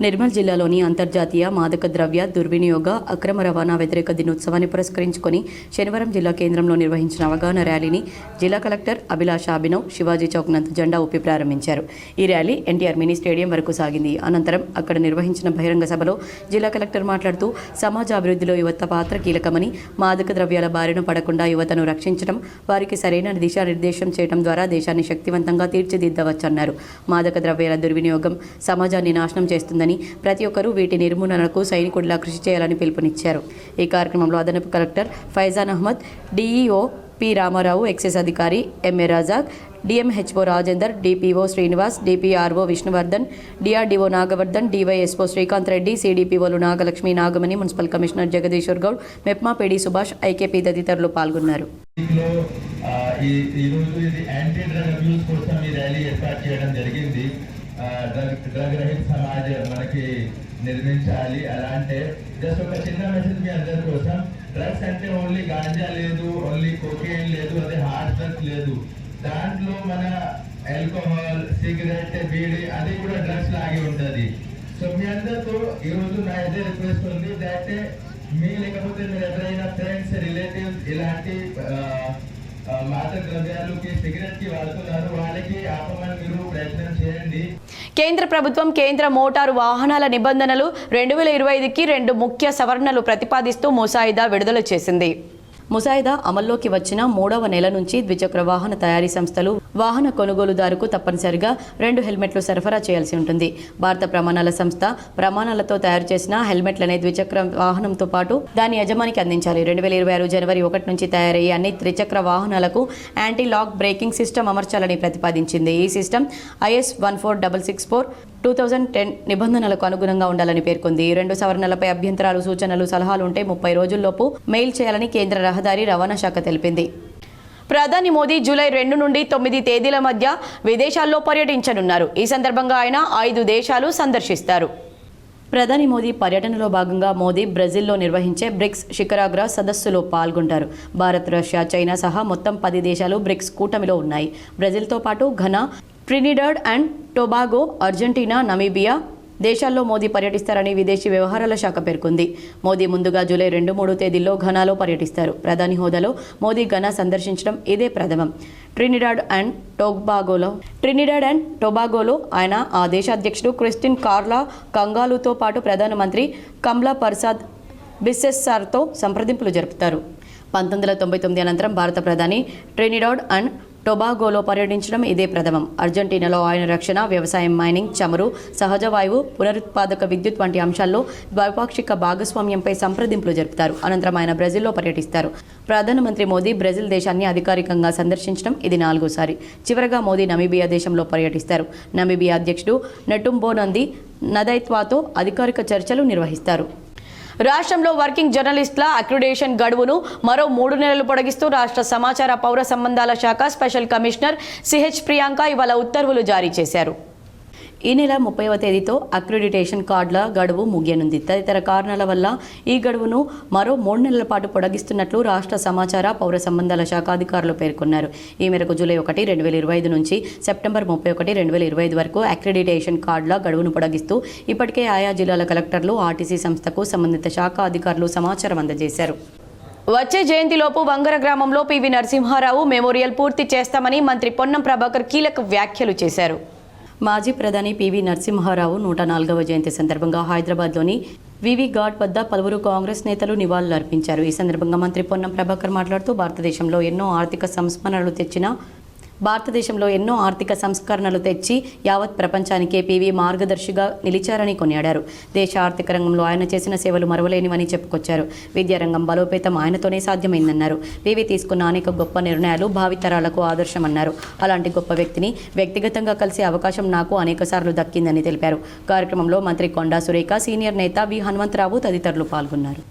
నిర్మల్ జిల్లాలోని అంతర్జాతీయ మాదక ద్రవ్య దుర్వినియోగ అక్రమ రవాణా వ్యతిరేక దినోత్సవాన్ని పురస్కరించుకొని శనివారం జిల్లా కేంద్రంలో నిర్వహించిన అవగాహన ర్యాలీని జిల్లా కలెక్టర్ అభిలాష అభినవ్ శివాజీ చౌక్ నందు జెండా ఊపి ప్రారంభించారు. ఈ ర్యాలీ ఎన్టీఆర్ మినీ స్టేడియం వరకు సాగింది. అనంతరం అక్కడ నిర్వహించిన బహిరంగ సభలో జిల్లా కలెక్టర్ మాట్లాడుతూ సమాజ అభివృద్ధిలో యువత పాత్ర కీలకమని, మాదక ద్రవ్యాల బారిన పడకుండా యువతను రక్షించడం, వారికి సరైన దిశానిర్దేశం చేయడం ద్వారా దేశాన్ని శక్తివంతంగా తీర్చిదిద్దవచ్చన్నారు. మాదక ద్రవ్యాల దుర్వినియోగం సమాజాన్ని నాశనం చేస్తుందని, ప్రతి ఒక్కరూ వీటి నిర్మూలనకు సైనికుడిలా కృషి చేయాలని పిలుపునిచ్చారు. ఈ కార్యక్రమంలో అదనపు collector Faizan Ahmed, DEO P Ramarao, excise అధికారి MA Razak, DMHO Rajender, DPO Srinivas, DPRO Vishnuvardhan, DRDO Nagavardhan, DYSO Srikanth Reddy, సిడిపిఓలు Nagalakshmi, Nagamani, municipal commissioner Jagadishwar Goud, MEPMA PD Subhash, IKP తదితరులు పాల్గొన్నారు. డ్రగ్ రహిత సమాజ్ మనకి నిర్మించాలి. అలా అంటే జస్ట్ ఒక చిన్న మెసేజ్ మీ అందరి కోసం, డ్రగ్స్ అంటే ఓన్లీ గాంజా లేదు, ఓన్లీ కోకేన్ లేదు, అదే హార్డ్ డ్రగ్స్ లేదు. దాంట్లో మన ఆల్కహాల్, సిగరెట్, బీడి అది కూడా డ్రగ్స్ లాగే ఉంటుంది. సో మీ అందరితో ఈరోజు నా ఇదే రిక్వెస్ట్ ఉంది, దట్ మీ లేకపోతే మీరు ఎవరైనా ఫ్రెండ్స్, రిలేటివ్స్ ఇలాంటి మాదక ద్రవ్యాలకి, సిగరెట్ కి వాడుతున్నారు, వాళ్ళకి ఆపమని మీరు ప్రయత్నం చేయండి. కేంద్ర ప్రభుత్వం కేంద్ర మోటారు వాహనాల నిబంధనలు 2025కి 2 ముఖ్య సవరణలు ప్రతిపాదిస్తూ ముసాయిదా విడుదల చేసింది. ముసాయిదా అమల్లోకి వచ్చిన 3వ నెల నుంచి ద్విచక్ర వాహన తయారీ సంస్థలు వాహన కొనుగోలుదారుకు తప్పనిసరిగా 2 హెల్మెట్లు సరఫరా చేయాల్సి ఉంటుంది. భారత ప్రమాణాల సంస్థ ప్రమాణాలతో తయారు చేసిన హెల్మెట్లనే ద్విచక్ర వాహనంతో పాటు దాని యజమానికి అందించాలి. 2026 జనవరి 1 నుంచి తయారయ్యే అన్ని త్రిచక్ర వాహనాలకు యాంటీ లాక్ బ్రేకింగ్ సిస్టమ్ అమర్చాలని ప్రతిపాదించింది. ఈ సిస్టమ్ IS 14664/2010 నిబంధనలకు అనుగుణంగా ఉండాలని పేర్కొంది. ఈ 2 సవరణలపై అభ్యంతరాలు, సూచనలు, సలహాలు ఉంటే 30 రోజుల్లోపు మెయిల్ చేయాలని కేంద్ర రహదారి రవాణా శాఖ తెలిపింది. ప్రధాని మోదీ జూలై 2 నుండి 9 తేదీల మధ్య విదేశాల్లో పర్యటించనున్నారు. ఈ సందర్భంగా ఆయన 5 దేశాలు సందర్శిస్తారు. ప్రధాని మోదీ పర్యటనలో భాగంగా మోదీ బ్రెజిల్లో నిర్వహించే బ్రిక్స్ శిఖరాగ్ర సదస్సులో పాల్గొంటారు. భారత్, రష్యా, చైనా సహా మొత్తం 10 దేశాలు బ్రిక్స్ కూటమిలో ఉన్నాయి. బ్రెజిల్తో పాటు Ghana, Trinidad and Tobago, Argentina, Namibia దేశాల్లో మోదీ పర్యటిస్తారని విదేశీ వ్యవహారాల శాఖ పేర్కొంది. మోదీ ముందుగా జూలై 2-3 తేదీల్లో ఘనాలో పర్యటిస్తారు. ప్రధాని హోదాలో మోదీ ఘనా సందర్శించడం ఇదే ప్రథమం. ట్రినిడాడ్ అండ్ టొబాగోలో ఆయన ఆ దేశ అధ్యక్షుడు క్రిస్టిన్ కార్లా కంగాలుతో పాటు ప్రధానమంత్రి కమ్లా పర్సాద్ బిస్సెస్సార్తో సంప్రదింపులు జరుపుతారు. 1999 అనంతరం భారత ప్రధాని ట్రినిడాడ్ అండ్ టొబాగోలో పర్యటించడం ఇదే ప్రథమం. అర్జెంటీనాలో ఆయన రక్షణ, వ్యవసాయం, మైనింగ్, చమురు, సహజ వాయువు, పునరుత్పాదక విద్యుత్ వంటి అంశాల్లో ద్వైపాక్షిక భాగస్వామ్యంపై సంప్రదింపులు జరుపుతారు. అనంతరం ఆయన బ్రెజిల్లో పర్యటిస్తారు. ప్రధానమంత్రి మోదీ బ్రెజిల్ దేశాన్ని అధికారికంగా సందర్శించడం ఇది 4వసారి. చివరగా మోదీ నమీబియా దేశంలో పర్యటిస్తారు. నమీబియా అధ్యక్షుడు నెటుంబో నంది నదైత్వాతో అధికారిక చర్చలు నిర్వహిస్తారు. రాష్ట్రంలో వర్కింగ్ జర్నలిస్టుల అక్రిడేషన్ గడువును మరో 3 నెలలు పొడిగిస్తూ రాష్ట్ర సమాచార పౌర సంబంధాల శాఖ స్పెషల్ కమిషనర్ సిహెచ్ ప్రియాంక ఇవాళ ఉత్తర్వులు జారీ చేశారు. ఈ నెల 30వ తేదీతో అక్రిడిటేషన్ కార్డుల గడువు ముగియనుంది. తదితర కారణాల వల్ల ఈ గడువును మరో 3 నెలల పాటు పొడిగిస్తున్నట్లు రాష్ట్ర సమాచార పౌర సంబంధాల శాఖ అధికారులు పేర్కొన్నారు. ఈ మేరకు జూలై 1, 2025 నుంచి సెప్టెంబర్ 31, 2025 వరకు అక్రిడిటేషన్ కార్డుల గడువును పొడిగిస్తూ ఇప్పటికే ఆయా జిల్లాల కలెక్టర్లు, ఆర్టీసీ సంస్థకు సంబంధిత శాఖ అధికారులు సమాచారం అందజేశారు. వచ్చే జయంతిలోపు వంగర గ్రామంలో పివి నరసింహారావు మెమోరియల్ పూర్తి చేస్తామని మంత్రి పొన్నం ప్రభాకర్ కీలక వ్యాఖ్యలు చేశారు. మాజీ ప్రధాని పివి నరసింహారావు 104వ జయంతి సందర్భంగా హైదరాబాద్లోని వివి ఘాట్ వద్ద పలువురు కాంగ్రెస్ నేతలు నివాళులు అర్పించారు. ఈ సందర్భంగా మంత్రి పొన్నం ప్రభాకర్ మాట్లాడుతూ భారతదేశంలో ఎన్నో ఆర్థిక సంస్కరణలు తెచ్చి యావత్ ప్రపంచానికే పివి మార్గదర్శిగా నిలిచారని కొనియాడారు. దేశ ఆర్థిక రంగంలో ఆయన చేసిన సేవలు మరవలేనివని చెప్పుకొచ్చారు. విద్యారంగం బలోపేతం ఆయనతోనే సాధ్యమైందన్నారు. పివి తీసుకున్న అనేక గొప్ప నిర్ణయాలు భావితరాలకు ఆదర్శమన్నారు. అలాంటి గొప్ప వ్యక్తిని వ్యక్తిగతంగా కలిసే అవకాశం నాకు అనేకసార్లు దక్కిందని తెలిపారు. కార్యక్రమంలో మంత్రి కొండా సురేఖ, సీనియర్ నేత వి హనుమంతరావు తదితరులు పాల్గొన్నారు.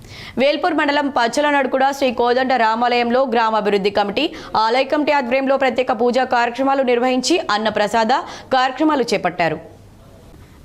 వేల్పూర్ మండలం పచ్చలనడుకుడ శ్రీ కోదండ రామాలయంలో గ్రామాభివృద్ధి కమిటీ, ఆలయ కమిటీ ఆధ్వర్యంలో ప్రత్యేక పూజ కార్యక్రమాలు నిర్వహించి అన్నప్రసాద కార్యక్రమాలు చేపట్టారు.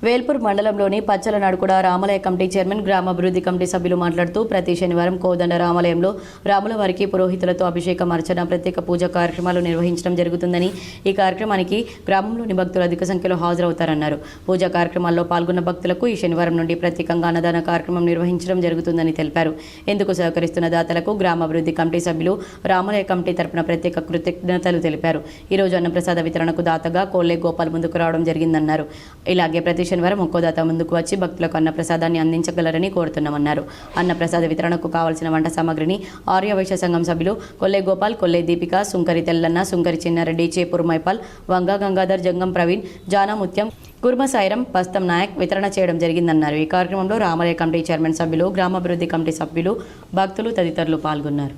వేల్పూర్ మండలంలోని పచ్చలనడుకుడ రామాలయ కమిటీ చైర్మన్, గ్రామాభివృద్ధి కమిటీ సభ్యులు మాట్లాడుతూ ప్రతి శనివారం కోదండ రామాలయంలో రాముల వారికి పురోహితులతో అభిషేకం, అర్చన, ప్రత్యేక పూజ కార్యక్రమాలు నిర్వహించడం జరుగుతుందని, ఈ కార్యక్రమానికి గ్రామంలోని భక్తులు అధిక సంఖ్యలో హాజరవుతారన్నారు. పూజా కార్యక్రమాల్లో పాల్గొన్న భక్తులకు ఈ శనివారం నుండి ప్రత్యేకంగా అన్నదాన కార్యక్రమం నిర్వహించడం జరుగుతుందని తెలిపారు. ఇందుకు సహకరిస్తున్న దాతలకు గ్రామాభివృద్ధి కమిటీ సభ్యులు, రామాలయ కమిటీ తరపున ప్రత్యేక కృతజ్ఞతలు తెలిపారు. ఈరోజు అన్నప్రసాద వితరణకు దాతగా కోల్లే గోపాల్ ముందుకు రావడం జరిగిందన్నారు. ఇలాగే ప్రతి శనివారం ఒక్కో దాత ముందుకు వచ్చి భక్తులకు అన్నప్రసాదాన్ని అందించగలరని కోరుతున్నామన్నారు. అన్నప్రసాద వితరణకు కావాల్సిన వంట సామాగ్రిని ఆర్యవైశ్య సంఘం సభ్యులు కొల్లే గోపాల్, కొల్లే దీపిక, సుంకరి తెల్లన్న, సుంకరి చిన్నారెడ్డి, చేపూర్ మైపాల్, వంగా గంగాధర్, జంగం ప్రవీణ్, జానా ముత్యం, కుర్మ సాయిరం, పస్తం నాయక్ వితరణ చేయడం జరిగిందన్నారు. ఈ కార్యక్రమంలో రామాలయ కమిటీ చైర్మన్ సభ్యులు, గ్రామాభివృద్ధి కమిటీ సభ్యులు, భక్తులు తదితరులు పాల్గొన్నారు.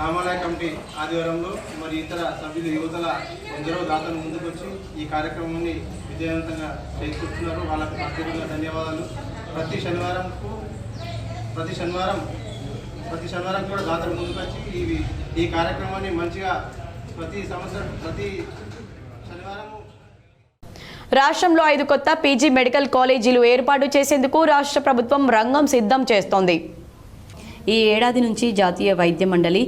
రామాలయ కమిటీ ఆధ్వర్యంలో మరి ఇతర సభ్యులు, యువతల ఎందరో దాతలు ముందుకు వచ్చి ఈ కార్యక్రమాన్ని విజయవంతంగా చేసుకుంటున్నారు. వాళ్ళకు ప్రత్యేకంగా ధన్యవాదాలు. ప్రతి శనివారం కూడా దాతలు ముందుకు వచ్చి ఈ కార్యక్రమాన్ని మంచిగా ప్రతి శనివారము. రాష్ట్రంలో 5 కొత్త పీజీ మెడికల్ కాలేజీలు ఏర్పాటు చేసేందుకు రాష్ట్ర ప్రభుత్వం రంగం సిద్ధం చేస్తోంది. ఈ ఏడాది నుంచి జాతీయ వైద్య మండలి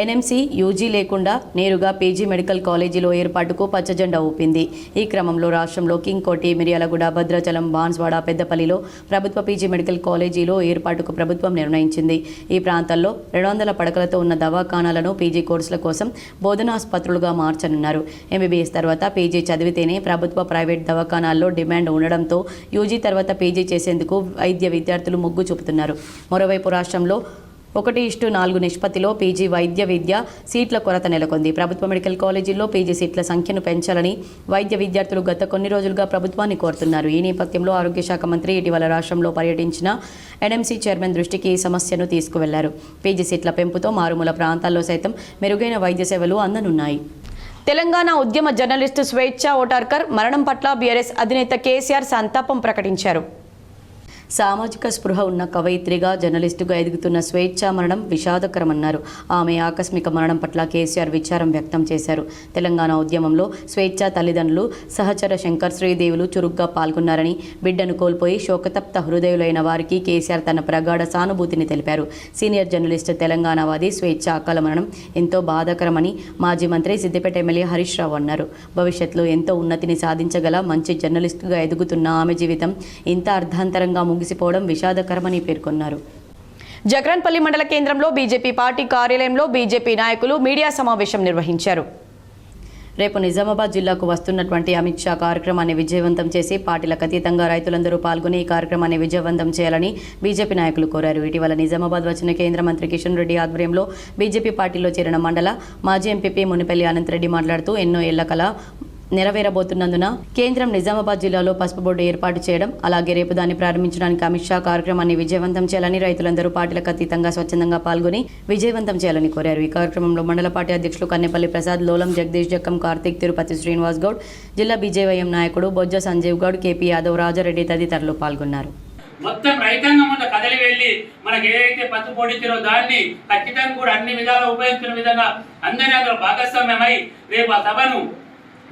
NMC యూజీ లేకుండా నేరుగా పీజీ మెడికల్ కాలేజీలో ఏర్పాటుకు పచ్చజెండా ఊపింది. ఈ క్రమంలో రాష్ట్రంలో కింగ్కోటి, మిర్యాలగూడ, భద్రాచలం, బాన్స్వాడ, పెద్దపల్లిలో ప్రభుత్వ పీజీ మెడికల్ కాలేజీలో ఏర్పాటుకు ప్రభుత్వం నిర్ణయించింది. ఈ ప్రాంతాల్లో 200 పడకలతో ఉన్న దవాఖానాలను పీజీ కోర్సుల కోసం బోధనాసుపత్రులుగా మార్చనున్నారు. MBBS తర్వాత పీజీ చదివితేనే ప్రభుత్వ, ప్రైవేట్ దవాఖానాల్లో డిమాండ్ ఉండడంతో యూజీ తర్వాత పీజీ చేసేందుకు వైద్య విద్యార్థులు మొగ్గు చూపుతున్నారు. మరోవైపు రాష్ట్రంలో 1:4 నిష్పత్తిలో పీజీ వైద్య విద్య సీట్ల కొరత నెలకొంది. ప్రభుత్వ మెడికల్ కాలేజీల్లో పీజీ సీట్ల సంఖ్యను పెంచాలని వైద్య విద్యార్థులు గత కొన్ని రోజులుగా ప్రభుత్వాన్ని కోరుతున్నారు. ఈ నేపథ్యంలో ఆరోగ్య శాఖ మంత్రి ఇటీవల రాష్ట్రంలో పర్యటించిన NMC చైర్మన్ దృష్టికి ఈ సమస్యను తీసుకువెళ్లారు. పీజీ సీట్ల పెంపుతో మారుమూల ప్రాంతాల్లో సైతం మెరుగైన వైద్య సేవలు అందనున్నాయి. తెలంగాణ ఉద్యమ జర్నలిస్టు స్వేచ్ఛ ఓటార్కర్ మరణం పట్ల బీఆర్ఎస్ అధినేత కేసీఆర్ సంతాపం ప్రకటించారు. సామాజిక స్పృహ ఉన్న కవయిత్రిగా జర్నలిస్టుగా ఎదుగుతున్న స్వేచ్ఛ మరణం విషాదకరమన్నారు. ఆమె ఆకస్మిక మరణం పట్ల కేసీఆర్ విచారం వ్యక్తం చేశారు. తెలంగాణ ఉద్యమంలో స్వేచ్ఛ తల్లిదండ్రులు సహచర శంకర్ శ్రీదేవులు చురుగ్గా పాల్గొన్నారని, బిడ్డను కోల్పోయి శోకతప్త హృదయులైన వారికి కేసీఆర్ తన ప్రగాఢ సానుభూతిని తెలిపారు. సీనియర్ జర్నలిస్టు తెలంగాణవాది స్వేచ్ఛ అకాల మరణం ఎంతో బాధాకరమని మాజీ మంత్రి సిద్దిపేట ఎమ్మెల్యే హరీష్ రావు అన్నారు. భవిష్యత్తులో ఎంతో ఉన్నతిని సాధించగల మంచి జర్నలిస్టుగా ఎదుగుతున్న ఆమె జీవితం ఇంత అర్ధాంతరంగా ముగిసిపోవడం విషాదకరమని పేర్కొన్నారు. జక్రన్పల్లి మండల కేంద్రంలో బీజేపీ పార్టీ కార్యాలయంలో బీజేపీ నాయకులు మీడియా సమావేశం నిర్వహించారు. రేపు నిజామాబాద్ జిల్లాకు వస్తున్నటువంటి అమిత్ షా కార్యక్రమాన్ని విజయవంతం చేసి పార్టీలకు అతీతంగా రైతులందరూ పాల్గొని ఈ కార్యక్రమాన్ని విజయవంతం చేయాలని బీజేపీ నాయకులు కోరారు. ఇటీవల నిజామాబాద్ వచ్చిన కేంద్ర మంత్రి కిషన్ రెడ్డి ఆధ్వర్యంలో బీజేపీ పార్టీలో చేరిన మండల మాజీ ఎంపీపీ మునిపల్లి అనంతరెడ్డి మాట్లాడుతూ ఎన్నో ఏళ్ల కల నెరవేరబోతున్నందున కేంద్రం నిజామాబాద్ జిల్లాలో పసుపు బోర్డు ఏర్పాటు చేయడం, అలాగే రేపు దాన్ని ప్రారంభించడానికి అమిత్ షా కార్యక్రమాన్ని విజయవంతం చేయాలని రైతులందరూ పార్టీలకు అతీతంగా స్వచ్ఛందంగా పాల్గొని విజయవంతం చేయాలని కోరారు. ఈ కార్యక్రమంలో మండల పార్టీ అధ్యక్షులు కన్నెపల్లి ప్రసాద్, లోలం జగదీష్, జక్కం కార్తిక్, తిరుపతి శ్రీనివాస్ గౌడ్, జిల్లా బీజేవైఎం నాయకుడు బొజ్జ సంజీవ్ గౌడ్, కేపీ యాదవ్, రాజారెడ్డి తదితరులు పాల్గొన్నారు. మొత్తం రైతాంగం ముందు కదలి వెళ్ళి మనకి ఏదైతే పసుపు పొడిచారో దాన్ని ఖచ్చితంగా కూడా అన్ని విధాలుగా ఉపయోగించిన విధంగా అందరినీ అందులో భాగస్వామ్యమై రేపు ఆ సభను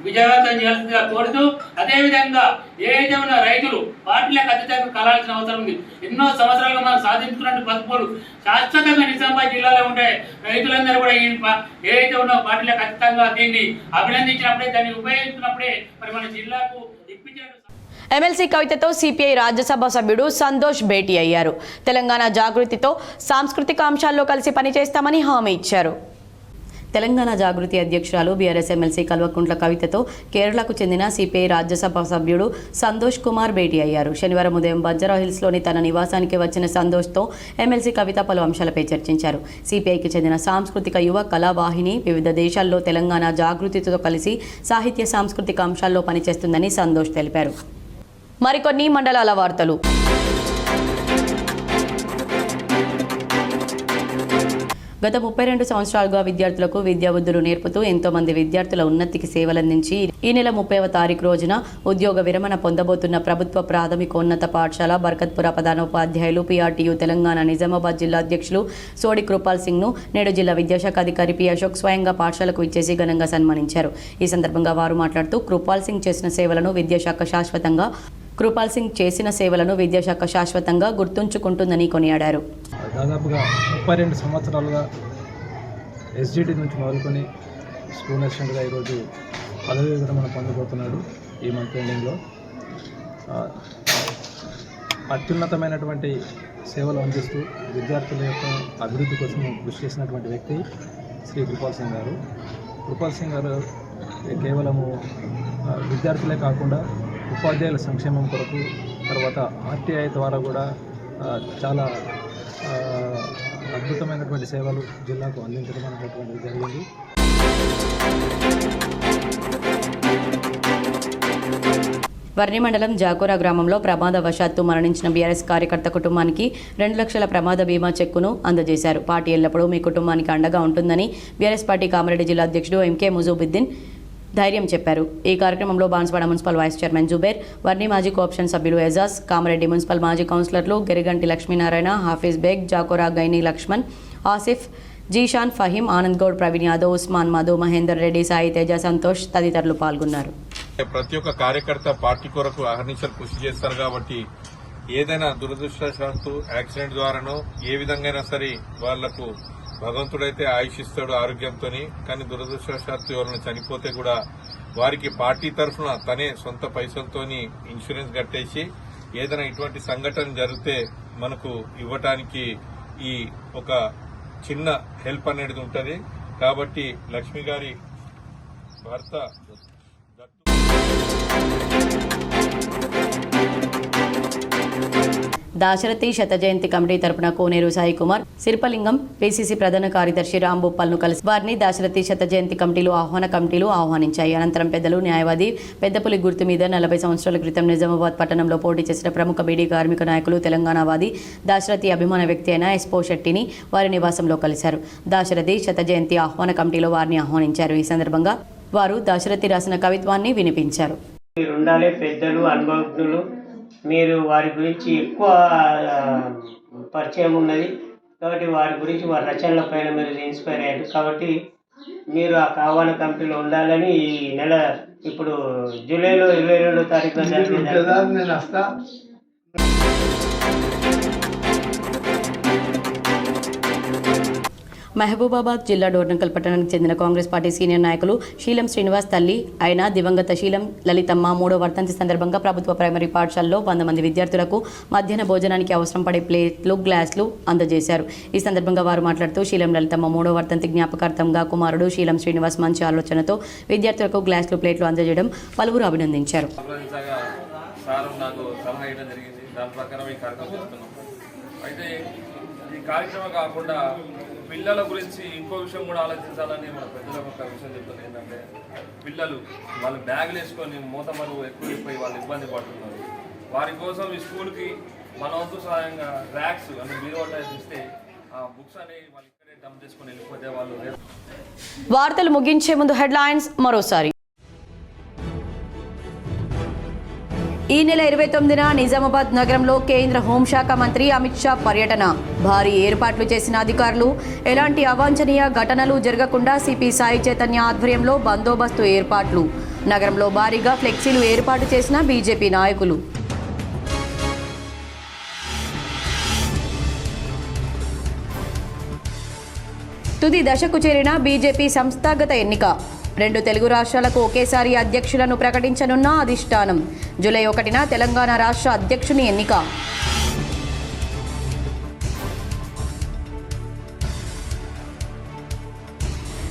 విజయవంతం చేయాల్సిందిగా కోరుతూ, అదేవిధంగా ఏదైతే ఉన్న రైతులు పార్టీలకు అతీతంగా కలాల్సిన అవసరం ఉంది. ఎన్నో సంవత్సరాలుగా మనం సాధించుకున్నట్టు పసుపులు శాశ్వతంగా నిజామాబాద్ జిల్లాలో ఉండే రైతులందరూ కూడా ఏదైతే ఉన్న పార్టీలకు అతీతంగా దీన్ని అభినందించినప్పుడే, దాన్ని ఉపయోగించినప్పుడే మరి మన జిల్లాకు ఇప్పించినట్టు. ఎమ్మెల్సీ కవితతో సిపిఐ రాజ్యసభ సభ్యుడు సంతోష్ భేటీ అయ్యారు. తెలంగాణ జాగృతితో సాంస్కృతిక అంశాల్లో కలిసి పనిచేస్తామని హామీ ఇచ్చారు. తెలంగాణ జాగృతి అధ్యక్షురాలు బీఆర్ఎస్ ఎమ్మెల్సీ కల్వకుంట్ల కవితతో కేరళకు చెందిన సిపిఐ రాజ్యసభ సభ్యుడు సంతోష్ కుమార్ భేటీ అయ్యారు. శనివారం ఉదయం బంజారా హిల్స్లోని తన నివాసానికి వచ్చిన సంతోష్తో ఎమ్మెల్సీ కవిత పలు అంశాలపై చర్చించారు. సిపిఐకి చెందిన సాంస్కృతిక యువ కళావాహిని వివిధ దేశాల్లో తెలంగాణ జాగృతితో కలిసి సాహిత్య సాంస్కృతిక అంశాల్లో పనిచేస్తుందని సంతోష్ తెలిపారు. మరికొన్ని మండలాల వార్తలు. గత 32 సంవత్సరాలుగా విద్యార్థులకు విద్యాబుద్ధులు నేర్పుతూ ఎంతో మంది విద్యార్థుల ఉన్నతికి సేవలందించి ఈ నెల 30వ తారీఖు రోజున ఉద్యోగ విరమణ పొందబోతున్న ప్రభుత్వ ప్రాథమికోన్నత పాఠశాల బర్కత్పుర ప్రధానోపాధ్యాయులు పీఆర్టీయూ తెలంగాణ నిజామాబాద్ జిల్లా అధ్యక్షులు సోడి కృపాల్ సింగ్ను నేడు జిల్లా విద్యాశాఖ అధికారి పి అశోక్ స్వయంగా పాఠశాలకు ఇచ్చేసి ఘనంగా సన్మానించారు. ఈ సందర్భంగా వారు మాట్లాడుతూ కృపాల్ సింగ్ చేసిన సేవలను విద్యాశాఖ శాశ్వతంగా గుర్తుంచుకుంటుందని కొనియాడారు. దాదాపుగా 32 సంవత్సరాలుగా ఎస్జిటి నుంచి మొదలుకొని స్కూల్ అసిస్టెంట్గా ఈరోజు పదవి విరమణ పొందబోతున్నాడు. ఈ మంత్ ఎండింగ్లో అత్యున్నతమైనటువంటి సేవలు అందిస్తూ విద్యార్థుల యొక్క అభివృద్ధి కోసం కృషి చేసినటువంటి వ్యక్తి శ్రీ కృపాల్ సింగ్ గారు. కృపాల్ సింగ్ గారు కేవలము విద్యార్థులే కాకుండా ఉపాధ్యాయుల సంక్షేమం కొరకు, తర్వాత ఆర్టీఐ ద్వారా కూడా చాలా అద్భుతమైనటువంటి సేవలు జిల్లాకు అందించడం అనేటువంటిది జరిగింది. వర్ణి మండలం జాకోరా గ్రామంలో ప్రమాదవశాత్తు మరణించిన బీఆర్ఎస్ కార్యకర్త కుటుంబానికి 2 లక్షల ప్రమాద బీమా చెక్కును అందజేశారు. పార్టీ ఎల్లప్పుడూ మీ కుటుంబానికి అండగా ఉంటుందని బీఆర్ఎస్ పార్టీ కామారెడ్డి జిల్లా అధ్యక్షుడు ఎంకే ముజుబుద్దీన్ ధైర్యం చెప్పారు. ఈ కార్యక్రమంలో Banswada municipal vice chairman Zubair, Varni మాజీ కోఆప్షన్ సభ్యులు ఎజాజ్, కామారెడ్డి మున్సిపల్ మాజీ కౌన్సిలర్లు గెరిగంటి లక్ష్మీనారాయణ, హాఫీజ్ బేగ్, జాకోరా గైనీ లక్ష్మణ్, ఆసిఫ్, జీషాన్, ఫహీం, ఆనంద్ గౌడ్, ప్రవీణ్ యాదవ్, ఉస్మాన్, మధు, మహేందర్ రెడ్డి, సాయి తేజ, సంతోష్ తదితరులు పాల్గొన్నారు. ప్రతి ఒక్క కార్యకర్త పార్టీ కొరకు అహర్నిశలు కృషి చేస్తారు కాబట్టి ఏదైనా దురదృష్టవశాత్తు యాక్సిడెంట్ ద్వారానో ఏ విధంగా సరే వాళ్లకు భగవంతుడైతే ఆయుష్ ఇస్తాడు ఆరోగ్యంతో. కానీ దురదృష్టవశాత్తు ఎవరైనా చనిపోతే కూడా వారికి పార్టీ తరఫున తనే సొంత పైసలతోని ఇన్సూరెన్స్ కట్టేసి ఏదైనా ఇటువంటి సంఘటన జరిగితే మనకు ఇవ్వటానికి ఈ ఒక చిన్న హెల్ప్ అనేది ఉంటుంది. కాబట్టి లక్ష్మి గారి భర్త దాశరథి శత జయంతి కమిటీ తరపున కోనేరు సాయి కుమార్, సిరిపలింగం, పిసిసి ప్రధాన కార్యదర్శి రాంభూపాల్ను కలిసి వారిని దాశరథి శత జయంతి కమిటీలు ఆహ్వానించాయి. అనంతరం పెద్దలు న్యాయవాది పెద్దపులి గుర్తు మీద 40 సంవత్సరాల క్రితం నిజామాబాద్ పట్టణంలో పోటీ చేసిన ప్రముఖ బీడీ కార్మిక నాయకులు తెలంగాణవాది దాశరథి అభిమాన వ్యక్తి అయిన ఎస్పో శెట్టిని వారి నివాసంలో కలిశారు. దాశరథి శత జయంతి ఆహ్వాన కమిటీలో వారిని ఆహ్వానించారు. ఈ సందర్భంగా వారు దాశరథి రాసిన కవిత్వాన్ని వినిపించారు. ఉండాలి పెద్దలు అనుభవజ్ఞులు మీరు వారి గురించి ఎక్కువ పరిచయం ఉన్నది కాబట్టి వారి గురించి వారి రచనల పైన మీరు ఇన్స్పైర్ అయ్యారు కాబట్టి మీరు ఆ కావాల కమిటీలో ఉండాలని ఈ నెల ఇప్పుడు జూలైలో 22వ తారీఖున నేను వస్తా. మహబూబాబాద్ జిల్లా డోర్నకల్ పట్టణానికి చెందిన కాంగ్రెస్ పార్టీ సీనియర్ నాయకులు శీలం శ్రీనివాస్ తల్లి అయిన దివంగత శీలం లలితమ్మ 3వ వర్ధంతి సందర్భంగా ప్రభుత్వ ప్రైమరీ పాఠశాలలో 100 మంది విద్యార్థులకు మధ్యాహ్న భోజనానికి అవసరం పడే ప్లేట్లు గ్లాసులు అందజేశారు. ఈ సందర్భంగా వారు మాట్లాడుతూ శీలం లలితమ్మ 3వ వర్ధంతి జ్ఞాపకార్థంగా కుమారుడు శీలం శ్రీనివాస్ మంచి ఆలోచనతో విద్యార్థులకు గ్లాసులు ప్లేట్లు అందజేయడం పలువురు అభినందించారు. ఈ కార్యక్రమం కాకుండా పిల్లల గురించి ఇంకో విషయం కూడా ఆలోచించాలని మన పెద్దలకు ఒక విషయం చెప్తుంది. ఏంటంటే పిల్లలు వాళ్ళు బ్యాగులు వేసుకొని మూతమరువు ఎక్కువైపోయి వాళ్ళు ఇబ్బంది పడుతున్నారు. వారి కోసం ఈ స్కూల్కి మన వంతు సహాయంగా ర్యాక్స్ అంటే బీరువాట ఇస్తే ఆ బుక్స్ అనేవి వాళ్ళు ఇక్కడే డంప్ చేసుకొని వెళ్ళిపోతే వాళ్ళు. వార్తలు ముగించే ముందు హెడ్లైన్స్ మరోసారి. ఈ నెల 29న నిజామాబాద్ నగరంలో కేంద్ర హోంశాఖ మంత్రి అమిత్ షా పర్యటన. భారీ ఏర్పాట్లు చేసిన అధికారులు. ఎలాంటి అవాంఛనీయ ఘటనలు జరగకుండా సిపి సాయి చైతన్య ఆధ్వర్యంలో బందోబస్తు ఏర్పాట్లు. నగరంలో భారీగా ఫ్లెక్సీలు ఏర్పాటు చేసిన బీజేపీ నాయకులు. తుది దశకు చేరిన బీజేపీ సంస్థాగత ఎన్నిక. 2 తెలుగు రాష్ట్రాలకు ఒకేసారి అధ్యక్షులను ప్రకటించనున్న అధిష్టానం. జూలై 1న తెలంగాణ రాష్ట్ర అధ్యక్షుని ఎన్నిక.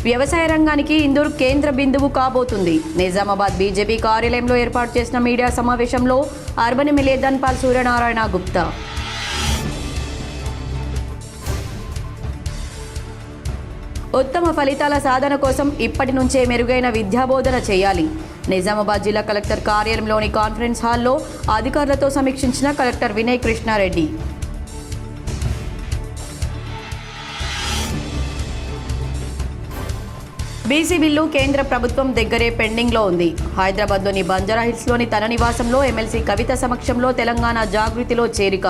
వ్యవసాయ రంగానికి ఇందూర్ కేంద్ర బిందువు కాబోతుంది. నిజామాబాద్ బీజేపీ కార్యాలయంలో ఏర్పాటు చేసిన మీడియా సమావేశంలో అర్బన్ ఎమ్మెల్యే ధన్పాల్ సూర్యనారాయణ గుప్తా. ఉత్తమ ఫలితాల సాధన కోసం ఇప్పటి నుంచే మెరుగైన విద్యాబోధన చేయాలి. నిజామాబాద్ జిల్లా కలెక్టర్ కార్యాలయంలోని కాన్ఫరెన్స్ హాల్లో అధికారులతో సమీక్షించిన collector Vinay Krishna Reddy. BC bill కేంద్ర ప్రభుత్వం దగ్గరే పెండింగ్లో ఉంది. హైదరాబాద్లోని బంజారాహిల్స్లోని తన నివాసంలో ఎమ్మెల్సీ కవిత సమక్షంలో తెలంగాణ జాగృతిలో చేరిక.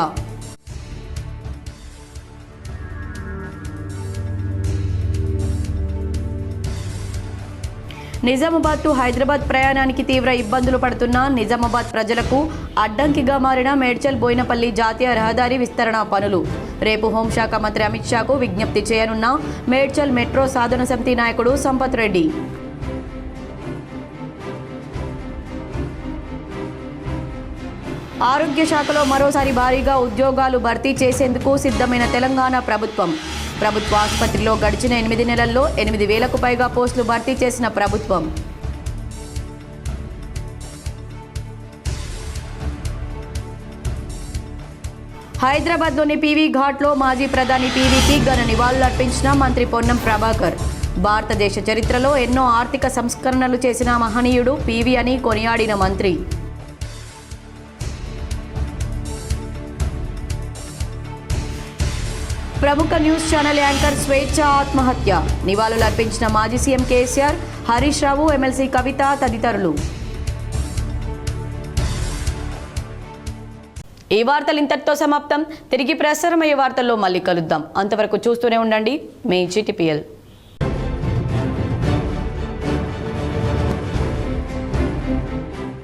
నిజామాబాద్ టు హైదరాబాద్ ప్రయాణానికి తీవ్ర ఇబ్బందులు పడుతున్న నిజామాబాద్ ప్రజలకు అడ్డంకిగా మారిన మేడ్చల్ బోయినపల్లి జాతీయ రహదారి విస్తరణ పనులు. రేపు హోంశాఖ మంత్రి అమిత్ షాకు విజ్ఞప్తి చేయనున్న మేడ్చల్ మెట్రో సాధన సమితి నాయకుడు సంపత్ రెడ్డి. ఆరోగ్య శాఖలో మరోసారి భారీగా ఉద్యోగాలు భర్తీ చేసేందుకు సిద్ధమైన తెలంగాణ ప్రభుత్వం. ప్రభుత్వ ఆసుపత్రిలో గడిచిన 8 నెలల్లో 8,000కు పైగా పోస్టులు భర్తీ చేసిన ప్రభుత్వం. హైదరాబాద్లోని పీవీ ఘాట్లో మాజీ ప్రధాని పీవీకి ఘన నివాళులర్పించిన మంత్రి పొన్నం ప్రభాకర్. భారతదేశ చరిత్రలో ఎన్నో ఆర్థిక సంస్కరణలు చేసిన మహనీయుడు పీవీ అని కొనియాడిన మంత్రి. ప్రముఖ న్యూస్ ఛానల్ యాంకర్ స్వేచ్ఛ ఆత్మహత్య. నివాళులర్పించిన మాజీ సీఎం కేసీఆర్, హరీష్ రావు, ఎమ్మెల్సీ కవిత తదితరులు. ఈ వార్తలు ఇంతటితో సమాప్తం. తిరిగి ప్రసారమయ్యే వార్తల్లో మళ్ళీ కలుద్దాం. అంతవరకు చూస్తూనే ఉండండి మీ GTPL.